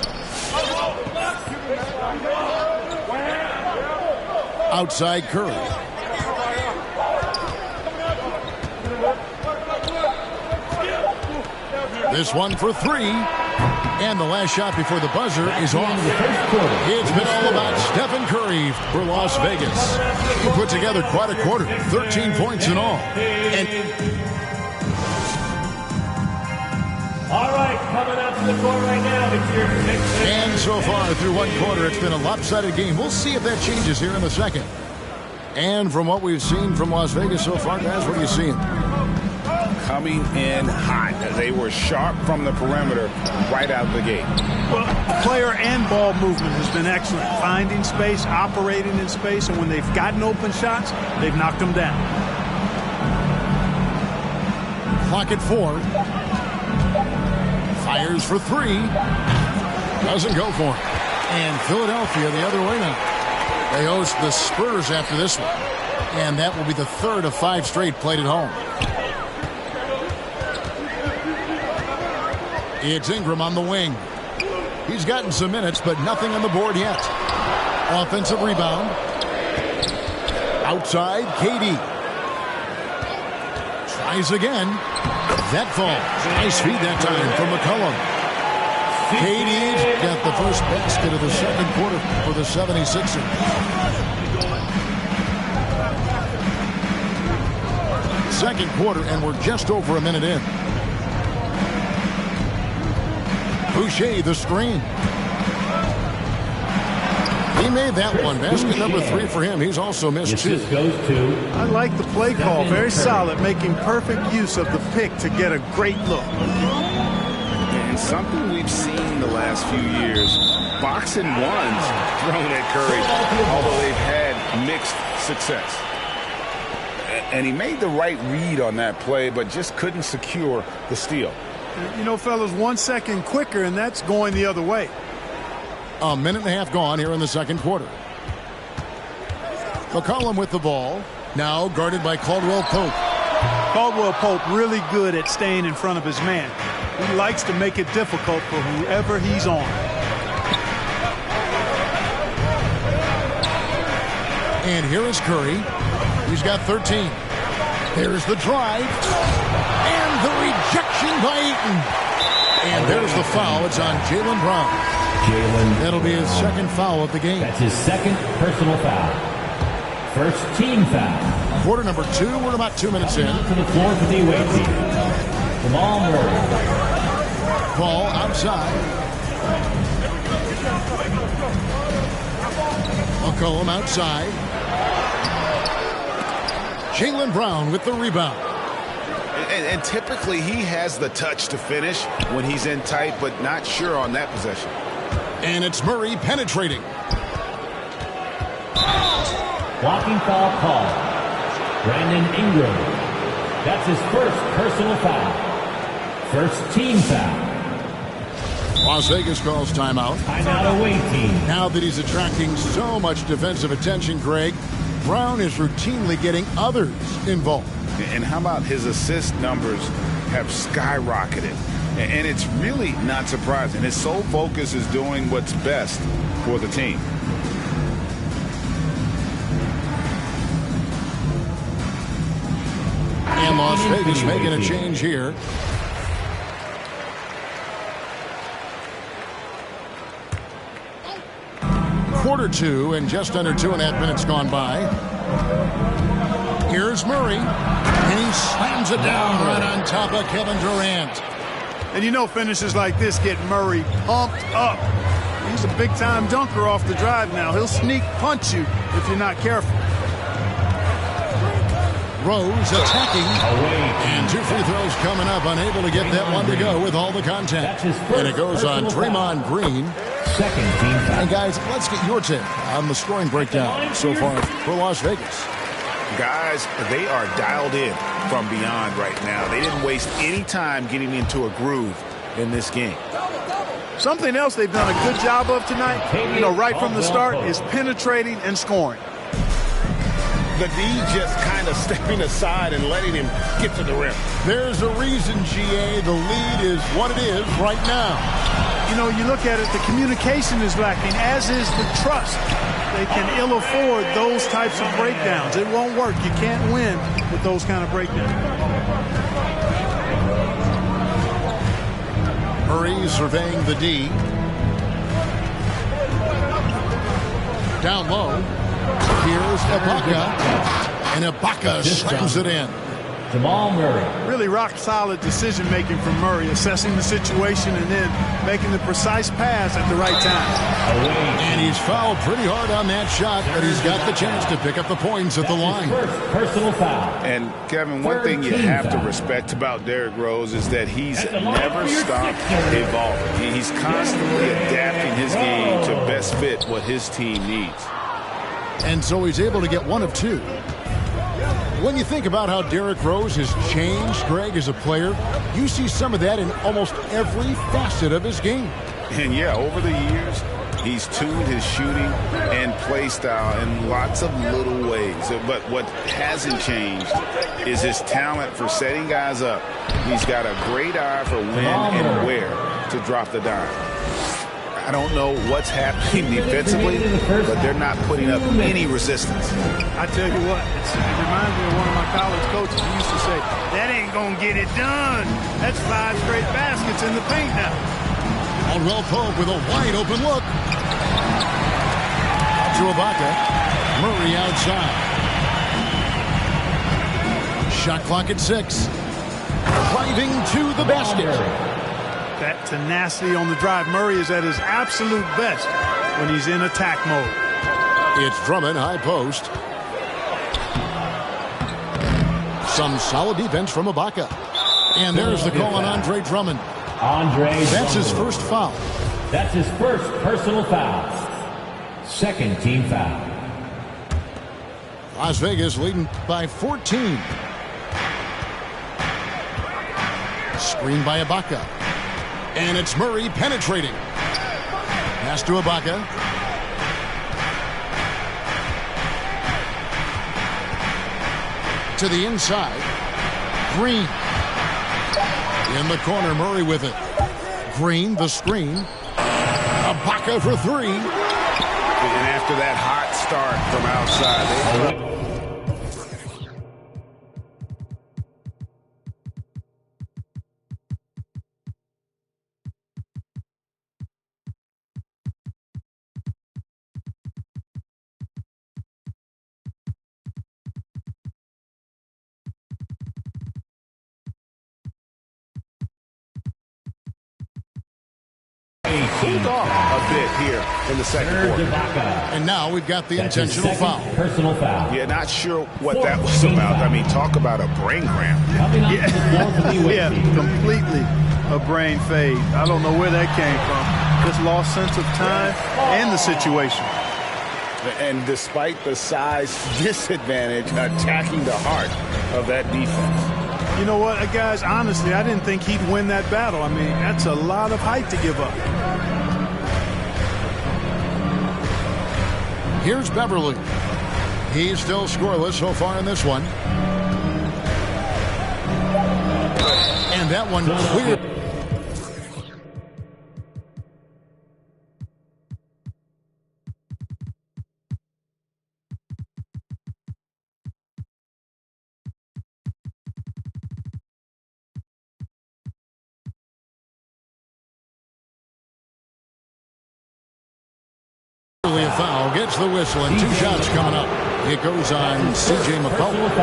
Outside Curry. This one for 3. And the last shot before the buzzer is off. It's been all about Stephen Curry for Las Vegas. He put together quite a quarter, 13 points in all. All right, coming out to the court right now, it's your sixth. And so far through one quarter, it's been a lopsided game. We'll see if that changes here in the second. And from what we've seen from Las Vegas so far, guys, what are you seeing? Coming in hot. They were sharp from the perimeter right out of the gate. Well, player and ball movement has been excellent. Finding space, operating in space, and when they've gotten open shots, they've knocked them down. Clock at 4. Fires for 3. Doesn't go for it. And Philadelphia the other way now. They host the Spurs after this one. And that will be the third of 5 straight played at home. It's Ingram on the wing. He's gotten some minutes, but nothing on the board yet. Offensive rebound. Outside, KD. Tries again. That falls. Nice feed that time from McCollum. KD's got the first basket of the second quarter for the 76ers. Second quarter, and we're just over a minute in. Boucher, the screen. He made that one. Basket number 3 for him. He's also missed 2. I like the play call. Very solid, making perfect use of the pick to get a great look. And something we've seen the last few years, box and ones thrown at Curry, although they've had mixed success. And he made the right read on that play, but just couldn't secure the steal. You know, fellas, 1 second quicker, and that's going the other way. A minute and a half gone here in the second quarter. McCollum with the ball. Now guarded by Caldwell Pope. Caldwell Pope really good at staying in front of his man. He likes to make it difficult for whoever he's on. And here is Curry. He's got 13. There's the drive. And the rejection by Eaton. And there's the foul. It's on Jaylen Brown. That'll be his second foul of the game. That's his second personal foul. First team foul. Quarter number 2. We're about 2 minutes in. To the floor for the away team. Jamal Murray. Ball outside. McCollum outside. Jaylen Brown with the rebound. And typically he has the touch to finish when he's in tight, but not sure on that possession. And it's Murray penetrating. Blocking foul call. Brandon Ingram. That's his first personal foul. First team foul. Las Vegas calls timeout. Timeout away team. Now that he's attracting so much defensive attention, Greg, Brown is routinely getting others involved. And how about his assist numbers have skyrocketed? And it's really not surprising. His sole focus is doing what's best for the team. And Las Vegas making a change here. Quarter 2 and just under 2.5 minutes gone by. Here's Murray. And he slams it down right on top of Kevin Durant. And you know finishes like this get Murray pumped up. He's a big-time dunker off the drive now. He'll sneak punch you if you're not careful. Rose attacking. And 2 free throws coming up. Unable to get that one to go with all the contact. And it goes on Draymond Green. Second team foul. And guys, let's get your take on the scoring breakdown so far for Las Vegas. Guys, they are dialed in from beyond right now. They didn't waste any time getting into a groove in this game. Something else they've done a good job of tonight, you know, right from the start, is penetrating and scoring. The D just kind of stepping aside and letting him get to the rim. There's a reason, GA, the lead is what it is right now. You know, you look at it, the communication is lacking, as is the trust. They can ill afford those types of breakdowns. It won't work. You can't win with those kind of breakdowns. Murray surveying the D. Down low. Here's Ibaka. And Ibaka slams it in. Jamal Murray. Really rock-solid decision-making from Murray, assessing the situation and then making the precise pass at the right time. And he's fouled pretty hard on that shot, but he's got the chance to pick up the points at the line. First personal foul. And, Kevin, one thing you have to respect about Derrick Rose is that he's never stopped evolving. He's constantly adapting his game to best fit what his team needs. And so he's able to get one of 2. When you think about how Derrick Rose has changed, Greg, as a player, you see some of that in almost every facet of his game. And, yeah, over the years, he's tuned his shooting and play style in lots of little ways. But what hasn't changed is his talent for setting guys up. He's got a great eye for when and where to drop the dime. I don't know what's happening defensively, but they're not putting up any resistance. I tell you what, it reminds me of one of my college coaches who used to say, that ain't going to get it done. That's 5 straight baskets in the paint now. Caldwell Pope with a wide open look. To Ibaka. Murray outside. Shot clock at 6. Driving to the basket. That tenacity on the drive. Murray is at his absolute best when he's in attack mode. It's Drummond, high post. Some solid defense from Ibaka. And there's the call on Andre Drummond. That's his first foul. That's his first personal foul. Second team foul. Las Vegas leading by 14. Screen by Ibaka. And it's Murray penetrating. Pass to Ibaka. To the inside. Green. In the corner, Murray with it. Green, the screen. Ibaka for three. And after that hot start from outside, cooled off a bit here in the second quarter. And now we've got the intentional foul. Personal foul. Yeah, not sure what that was about. I mean, talk about a brain cramp. Yeah, completely a brain fade. I don't know where that came from. Just lost sense of time and the situation. And despite the size disadvantage, attacking the heart of that defense. You know what, guys, honestly, I didn't think he'd win that battle. I mean, that's a lot of height to give up. Here's Beverly. He's still scoreless so far in this one. And that one clear. A foul, gets the whistle, and two shots coming up. It goes on C.J. McCollum.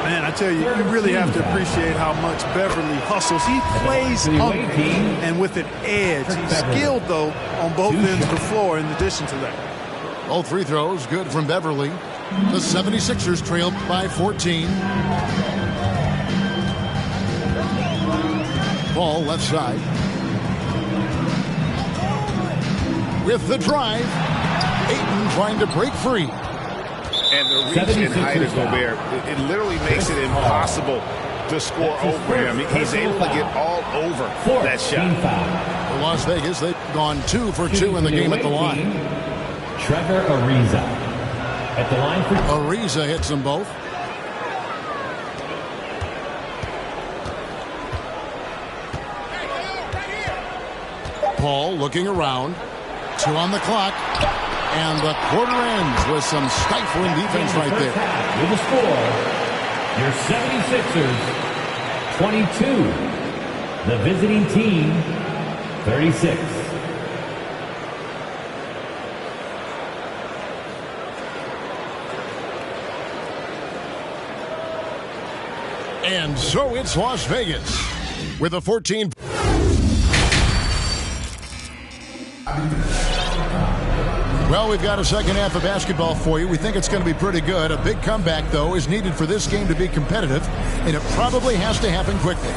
Man, I tell you, you really have to appreciate how much Beverly hustles. He plays hungry and with an edge. He's skilled, though, on both ends of the floor in addition to that. All free throws good from Beverly. The 76ers trail by 14. Ball left side. With the drive. Ayton trying to break free. And the reach and height of Gobert, it literally makes it impossible to score over him. He's able to get all over that shot. For Las Vegas, they've gone 2 for 2 in the game at the line. Trevor Ariza at the line for Ariza hits them both. Paul looking around. 2 on the clock. And the quarter ends with some stifling defense right there. With the score, your 76ers 22. The visiting team 36. And so it's Las Vegas with a 14. Well, we've got a second half of basketball for you. We think it's going to be pretty good. A big comeback, though, is needed for this game to be competitive, and it probably has to happen quickly.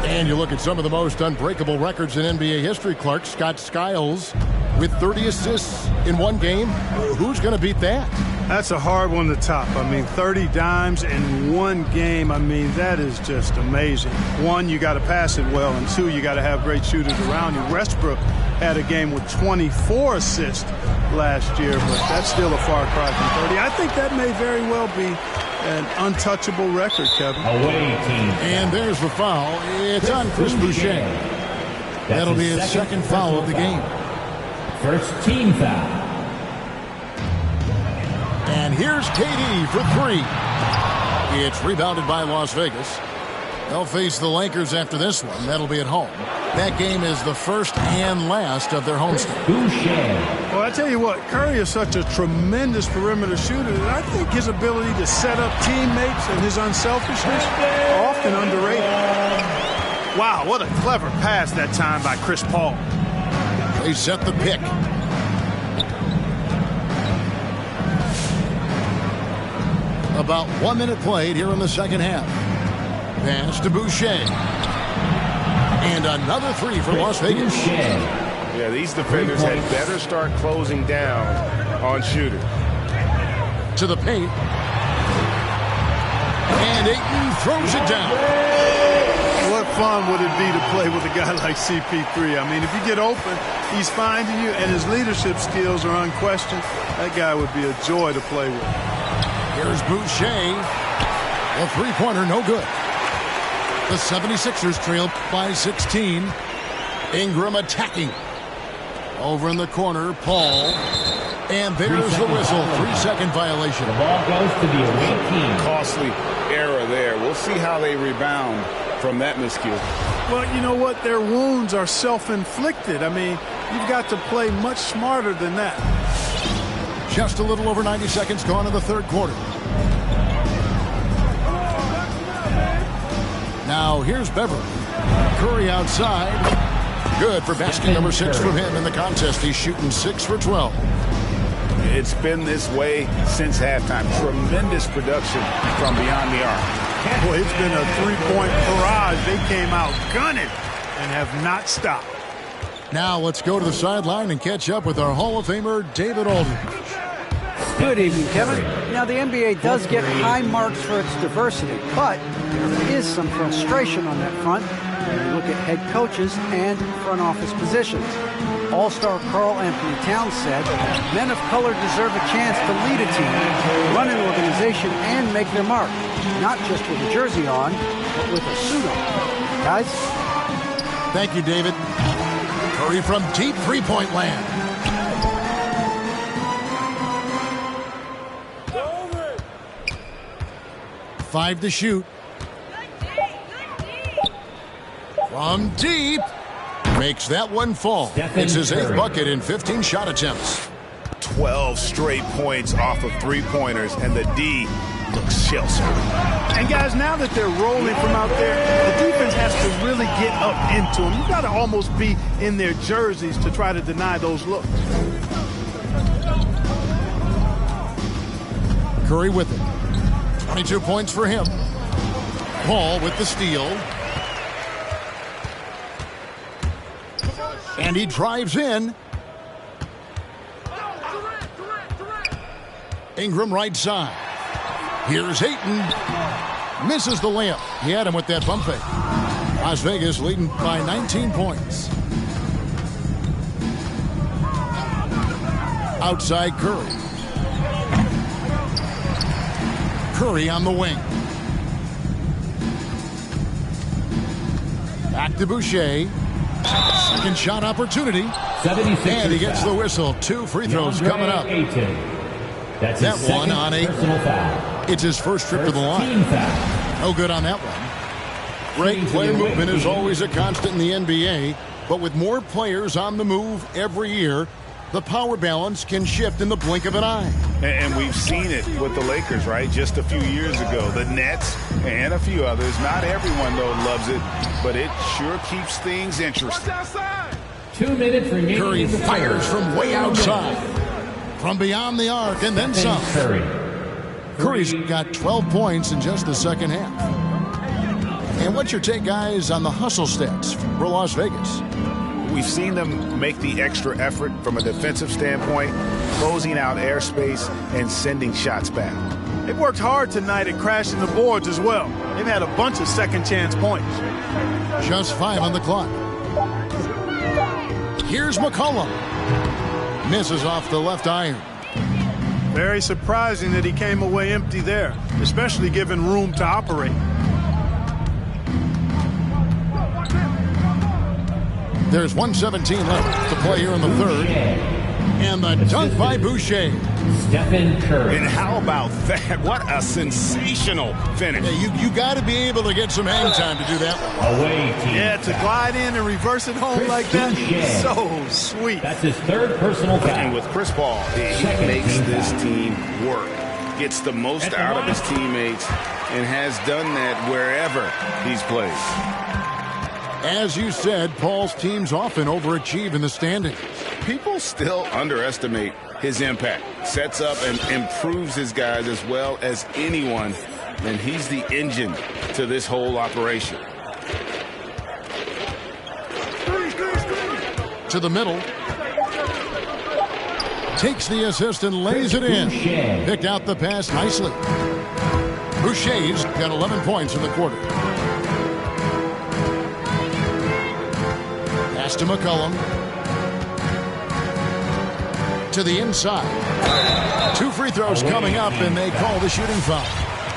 And you look at some of the most unbreakable records in NBA history, Clark. Scott Skiles with 30 assists in one game. Who's going to beat that? That's a hard one to top. I mean, 30 dimes in one game. I mean, that is just amazing. One, you got to pass it well, and two, you got to have great shooters around you. Westbrook had a game with 24 assists last year, but that's still a far cry from 30. I think that may very well be an untouchable record, Kevin. Away team. And there's the foul. It's on Chris Boucher. That'll be his second foul of the game. First team foul. And here's KD for 3. It's rebounded by Las Vegas. They'll face the Lakers after this one. That'll be at home. That game is the first and last of their homestand. Well, I tell you what, Curry is such a tremendous perimeter shooter that I think his ability to set up teammates and his unselfishness are often underrated. Wow, what a clever pass that time by Chris Paul. They set the pick. About 1 minute played here in the second half. Pass to Boucher. And another 3 for Las Vegas. Yeah, these defenders had better start closing down on shooters. to the paint. And Ayton throws it down. What fun would it be to play with a guy like CP3? I mean, if you get open, he's finding you, and his leadership skills are unquestioned. That guy would be a joy to play with. Here's Boucher. The three-pointer, no good. The 76ers trail by 16. Ingram attacking. Over in the corner, Paul. And there's the whistle. 3-second violation. The ball goes to the away team. Costly error there. We'll see how they rebound from that miscue. Well, you know what? Their wounds are self-inflicted. I mean, you've got to play much smarter than that. Just a little over 90 seconds gone in the third quarter. Now here's Beverly. Curry outside. Good for basket number 6 from him in the contest. He's shooting 6 for 12. It's been this way since halftime. Tremendous production from beyond the arc. Boy, it's been a three-point barrage. They came out gunning and have not stopped. Now let's go to the sideline and catch up with our Hall of Famer, David Aldridge. Good evening, Kevin. Now, the NBA does get high marks for its diversity, but there is some frustration on that front when you look at head coaches and front office positions. All-star Karl Anthony Towns said, men of color deserve a chance to lead a team, run an organization, and make their mark, not just with a jersey on, but with a suit on. Guys? Thank you, David. Curry from deep three-point land. Five to shoot. From deep. Makes that one fall. It's his 8th bucket in 15 shot attempts. 12 straight points off of three-pointers, and the D looks shell-shocked. And guys, now that they're rolling from out there, the defense has to really get up into them. You've got to almost be in their jerseys to try to deny those looks. Curry with it. 22 points for him. Paul with the steal. And he drives in. Ingram right side. Here's Ayton. Misses the layup. He had him with that bump fake. Las Vegas leading by 19 points. Outside Curry. Curry on the wing. Back to Boucher. Second shot opportunity. 76 and he gets the whistle. 2 free throws coming up. That's that one on foul. It's his first trip to the line. No good on that one. Great player movement is always a constant in the NBA, but with more players on the move every year, the power balance can shift in the blink of an eye. And we've seen it with the Lakers, right? Just a few years ago. The Nets and a few others. Not everyone, though, loves it, but it sure keeps things interesting. 2 minutes remaining. Curry fires from way outside. From beyond the arc, and then some. Curry's got 12 points in just the second half. And what's your take, guys, on the hustle stats for Las Vegas? We've seen them make the extra effort from a defensive standpoint, closing out airspace and sending shots back. They've worked hard tonight at crashing the boards as well. They've had a bunch of second chance points. Just 5 on the clock. Here's McCollum. Misses off the left iron. Very surprising that he came away empty there, especially given room to operate. There's 1:17 left to play here in the third. And the dunk by Boucher. Stephen Curry. And how about that? What a sensational finish. Yeah, you got to be able to get some hang time to do that one. Away team. Yeah, to glide in and reverse it home like that, so sweet. That's his 3rd personal foul. And with Chris Paul, he makes this team work. Gets the most out of his teammates and has done that wherever he's played. As you said, Paul's teams often overachieve in the standings. People still underestimate his impact. Sets up and improves his guys as well as anyone, and he's the engine to this whole operation. To the middle. takes the assist and lays it in. Picked out the pass nicely. Boucher's got 11 points in the quarter. Pass to McCollum. To the inside. 2 free throws coming up, and they call the shooting foul.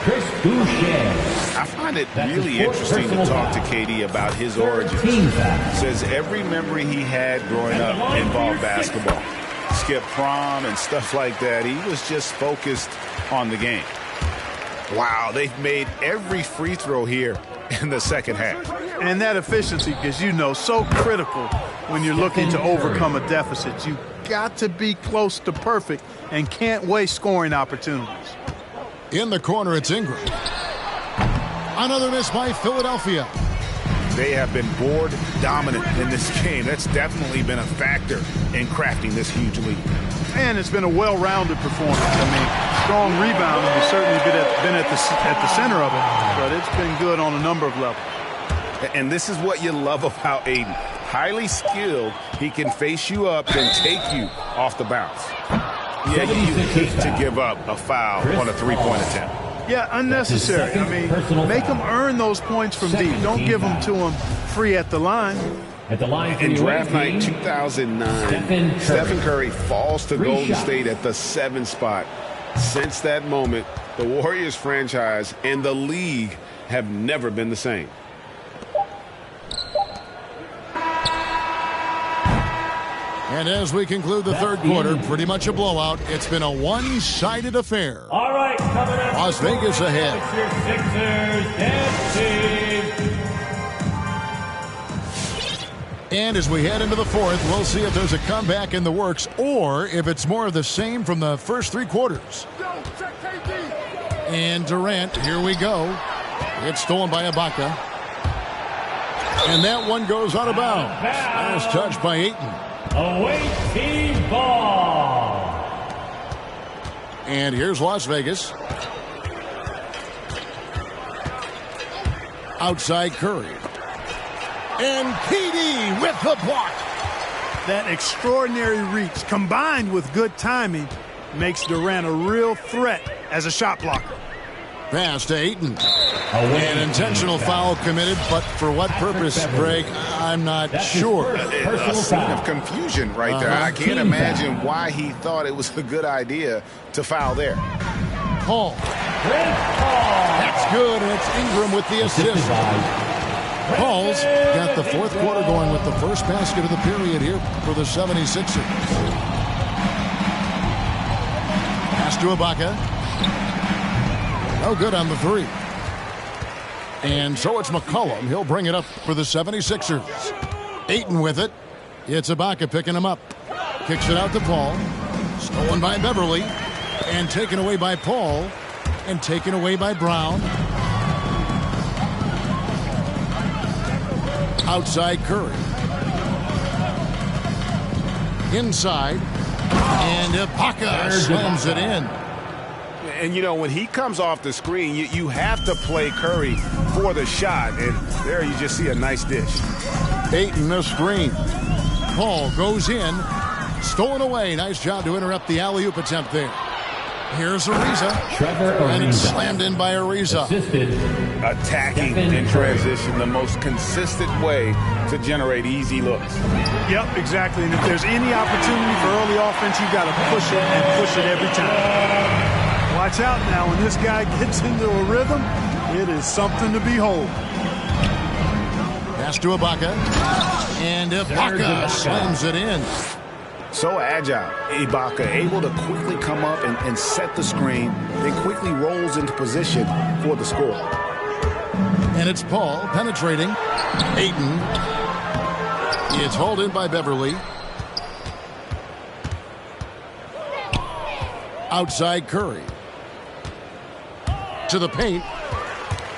Chris Boucher. I find it really interesting to talk to KD about his origins. Says every memory he had growing up involved basketball. Skip prom and stuff like that. He was just focused on the game. Wow, they've made every free throw here in the second half. And that efficiency, as you know, so critical when you're looking to overcome a deficit. You got to be close to perfect and can't waste scoring opportunities. In the corner, it's Ingram. Another miss by Philadelphia. They have been board dominant in this game. That's definitely been a factor in crafting this huge lead. And it's been a well-rounded performance. I mean, strong rebounding has certainly been at the center of it, but it's been good on a number of levels. And this is what you love about Aiden. Highly skilled, he can face you up and take you off the bounce. Yeah, you hate to give up a foul on a three-point attempt. Yeah, unnecessary. I mean, make them earn those points from deep. Don't give them to them free at the line. At the line in draft night 2009, Stephen Curry falls to Golden State at the 7 spot. Since that moment, the Warriors franchise and the league have never been the same. And as we conclude the third quarter, pretty much a blowout. It's been a one-sided affair. All right, coming up. Las Vegas ahead. And as we head into the fourth, we'll see if there's a comeback in the works or if it's more of the same from the first 3 quarters. And Durant, here we go. It's stolen by Ibaka. And that one goes out of bounds. Last touch by Ayton. Away team ball. And here's Las Vegas. Outside Curry. And KD with the block. That extraordinary reach combined with good timing makes Durant a real threat as a shot blocker. Pass to Ayton. An intentional foul committed, but for what purpose, Greg, I'm not sure. A scene of confusion right there. I can't imagine why he thought it was a good idea to foul there. Paul. That's good, and it's Ingram with the assist. Paul's got the fourth quarter going with the first basket of the period here for the 76ers. Pass to Ibaka. No good on the 3. And so it's McCollum. He'll bring it up for the 76ers. Ayton with it. It's Ibaka picking him up. Kicks it out to Paul. Stolen by Beverly. And taken away by Paul. And taken away by Brown. Outside Curry. Inside. And Ibaka slams it in. And, you know, when he comes off the screen, you have to play Curry for the shot. And there you just see a nice dish. Ayton the screen. Paul goes in. Stolen away. Nice job to interrupt the alley-oop attempt there. Here's Ariza. And it's slammed in by Ariza. Attacking in transition, the most consistent way to generate easy looks. Yep, exactly. And if there's any opportunity for early offense, you've got to push it and push it every time. Watch out now. When this guy gets into a rhythm, it is something to behold. Pass to Ibaka. And Ibaka slams it in. So agile. Ibaka able to quickly come up and set the screen, then quickly rolls into position for the score. And it's Paul penetrating. Ayton. It's hauled in by Beverly. Outside Curry. To the paint.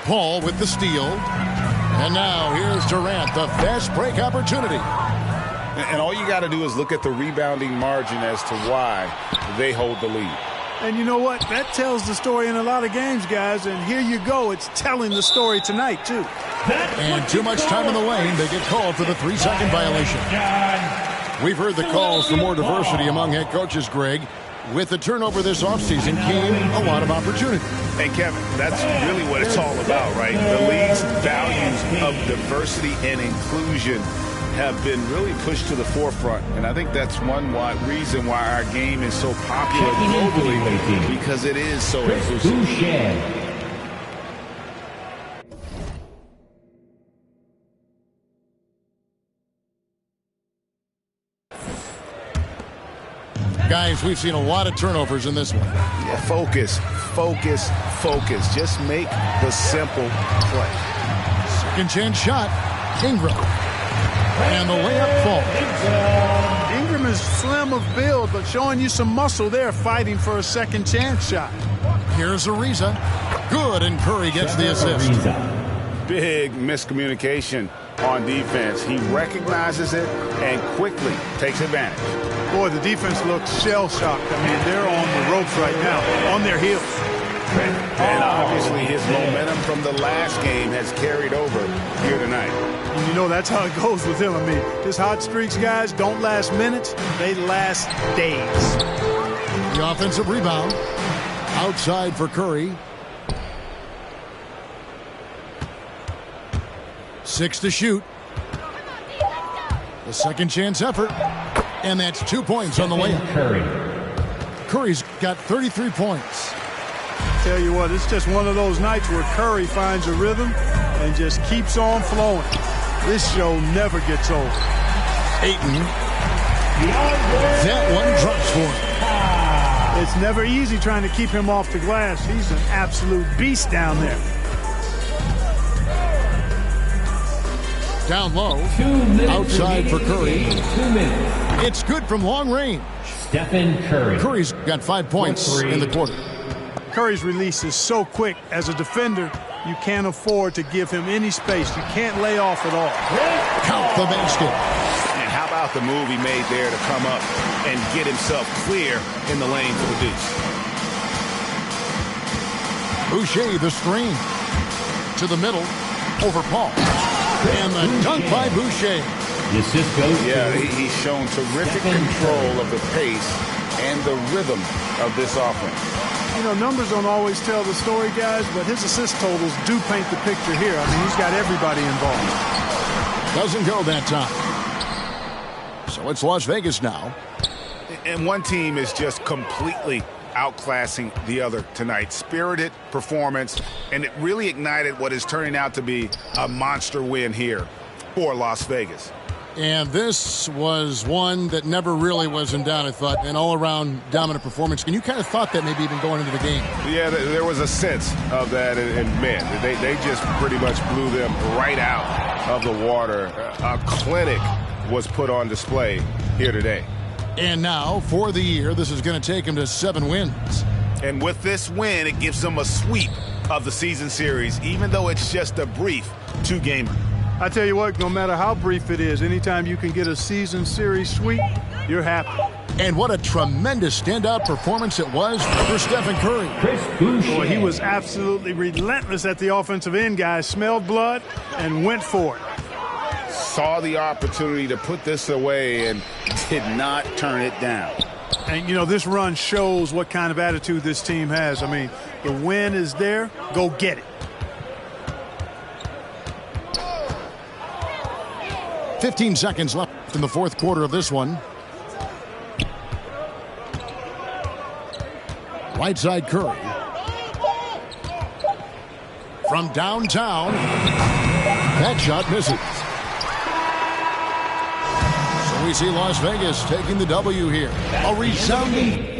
Paul with the steal. And now here's Durant, the fast break opportunity. And all you got to do is look at the rebounding margin as to why they hold the lead. And you know what? That tells the story in a lot of games, guys. And here you go. It's telling the story tonight, too. And too much time in the lane. They get called for the 3-second violation. We've heard the calls for more diversity among head coaches, Greg. With the turnover this offseason came a lot of opportunity. Hey, Kevin, that's really what it's all about, right? The league's values of diversity and inclusion have been really pushed to the forefront. And I think that's one reason why our game is so popular globally, because it is so inclusive. Guys, we've seen a lot of turnovers in this one. Yeah, focus. Just make the simple play. Second chance shot. Ingram. And the layup falls. Ingram is slim of build, but showing you some muscle there, fighting for a second chance shot. Here's Ariza. Good, and Curry gets the assist. Big miscommunication on defense. He recognizes it and quickly takes advantage. Boy, the defense looks shell-shocked. I mean, they're on the ropes right now, on their heels. And obviously his momentum from the last game has carried over here tonight. And you know, that's how it goes with him. I mean, his hot streaks, guys, don't last minutes. They last days. The offensive rebound. Outside for Curry. 6 to shoot. The second chance effort. And that's 2 points on the layup. Curry's got 33 points. Tell you what, it's just one of those nights where Curry finds a rhythm and just keeps on flowing. This show never gets old. Ayton. That one drops for him. It's never easy trying to keep him off the glass. He's an absolute beast down there. Down low. Outside for Curry. It's good from long range. Stephen Curry. Curry's got 5 points in the quarter. Curry's release is so quick. As a defender, you can't afford to give him any space. You can't lay off at all. Count the basket. And how about the move he made there to come up and get himself clear in the lane for the deuce? Boucher, the screen. To the middle. Over Paul. And the dunk by Boucher. The assist goes he's shown terrific control of the pace and the rhythm of this offense. You know, numbers don't always tell the story, guys, but his assist totals do paint the picture here. I mean, he's got everybody involved. Doesn't go that time. So it's Las Vegas now. And one team is just completely outclassing the other tonight. Spirited performance, and it really ignited what is turning out to be a monster win here for Las Vegas. And this was one that never really was in doubt, I thought, an all-around dominant performance. And you kind of thought that maybe even going into the game. Yeah, there was a sense of that, and man, they just pretty much blew them right out of the water. A clinic was put on display here today. And now, for the year, this is going to take him to 7 wins. And with this win, it gives them a sweep of the season series, even though it's just a brief 2-gamer. I tell you what, no matter how brief it is, anytime you can get a season series sweep, you're happy. And what a tremendous standout performance it was for Stephen Curry. Boy, he was absolutely relentless at the offensive end, guys. Smelled blood and went for it. Saw the opportunity to put this away and did not turn it down. And, you know, this run shows what kind of attitude this team has. I mean, the win is there. Go get it. 15 seconds left in the fourth quarter of this one. Right side Curry. From downtown. That shot misses. So we see Las Vegas taking the W here. A resounding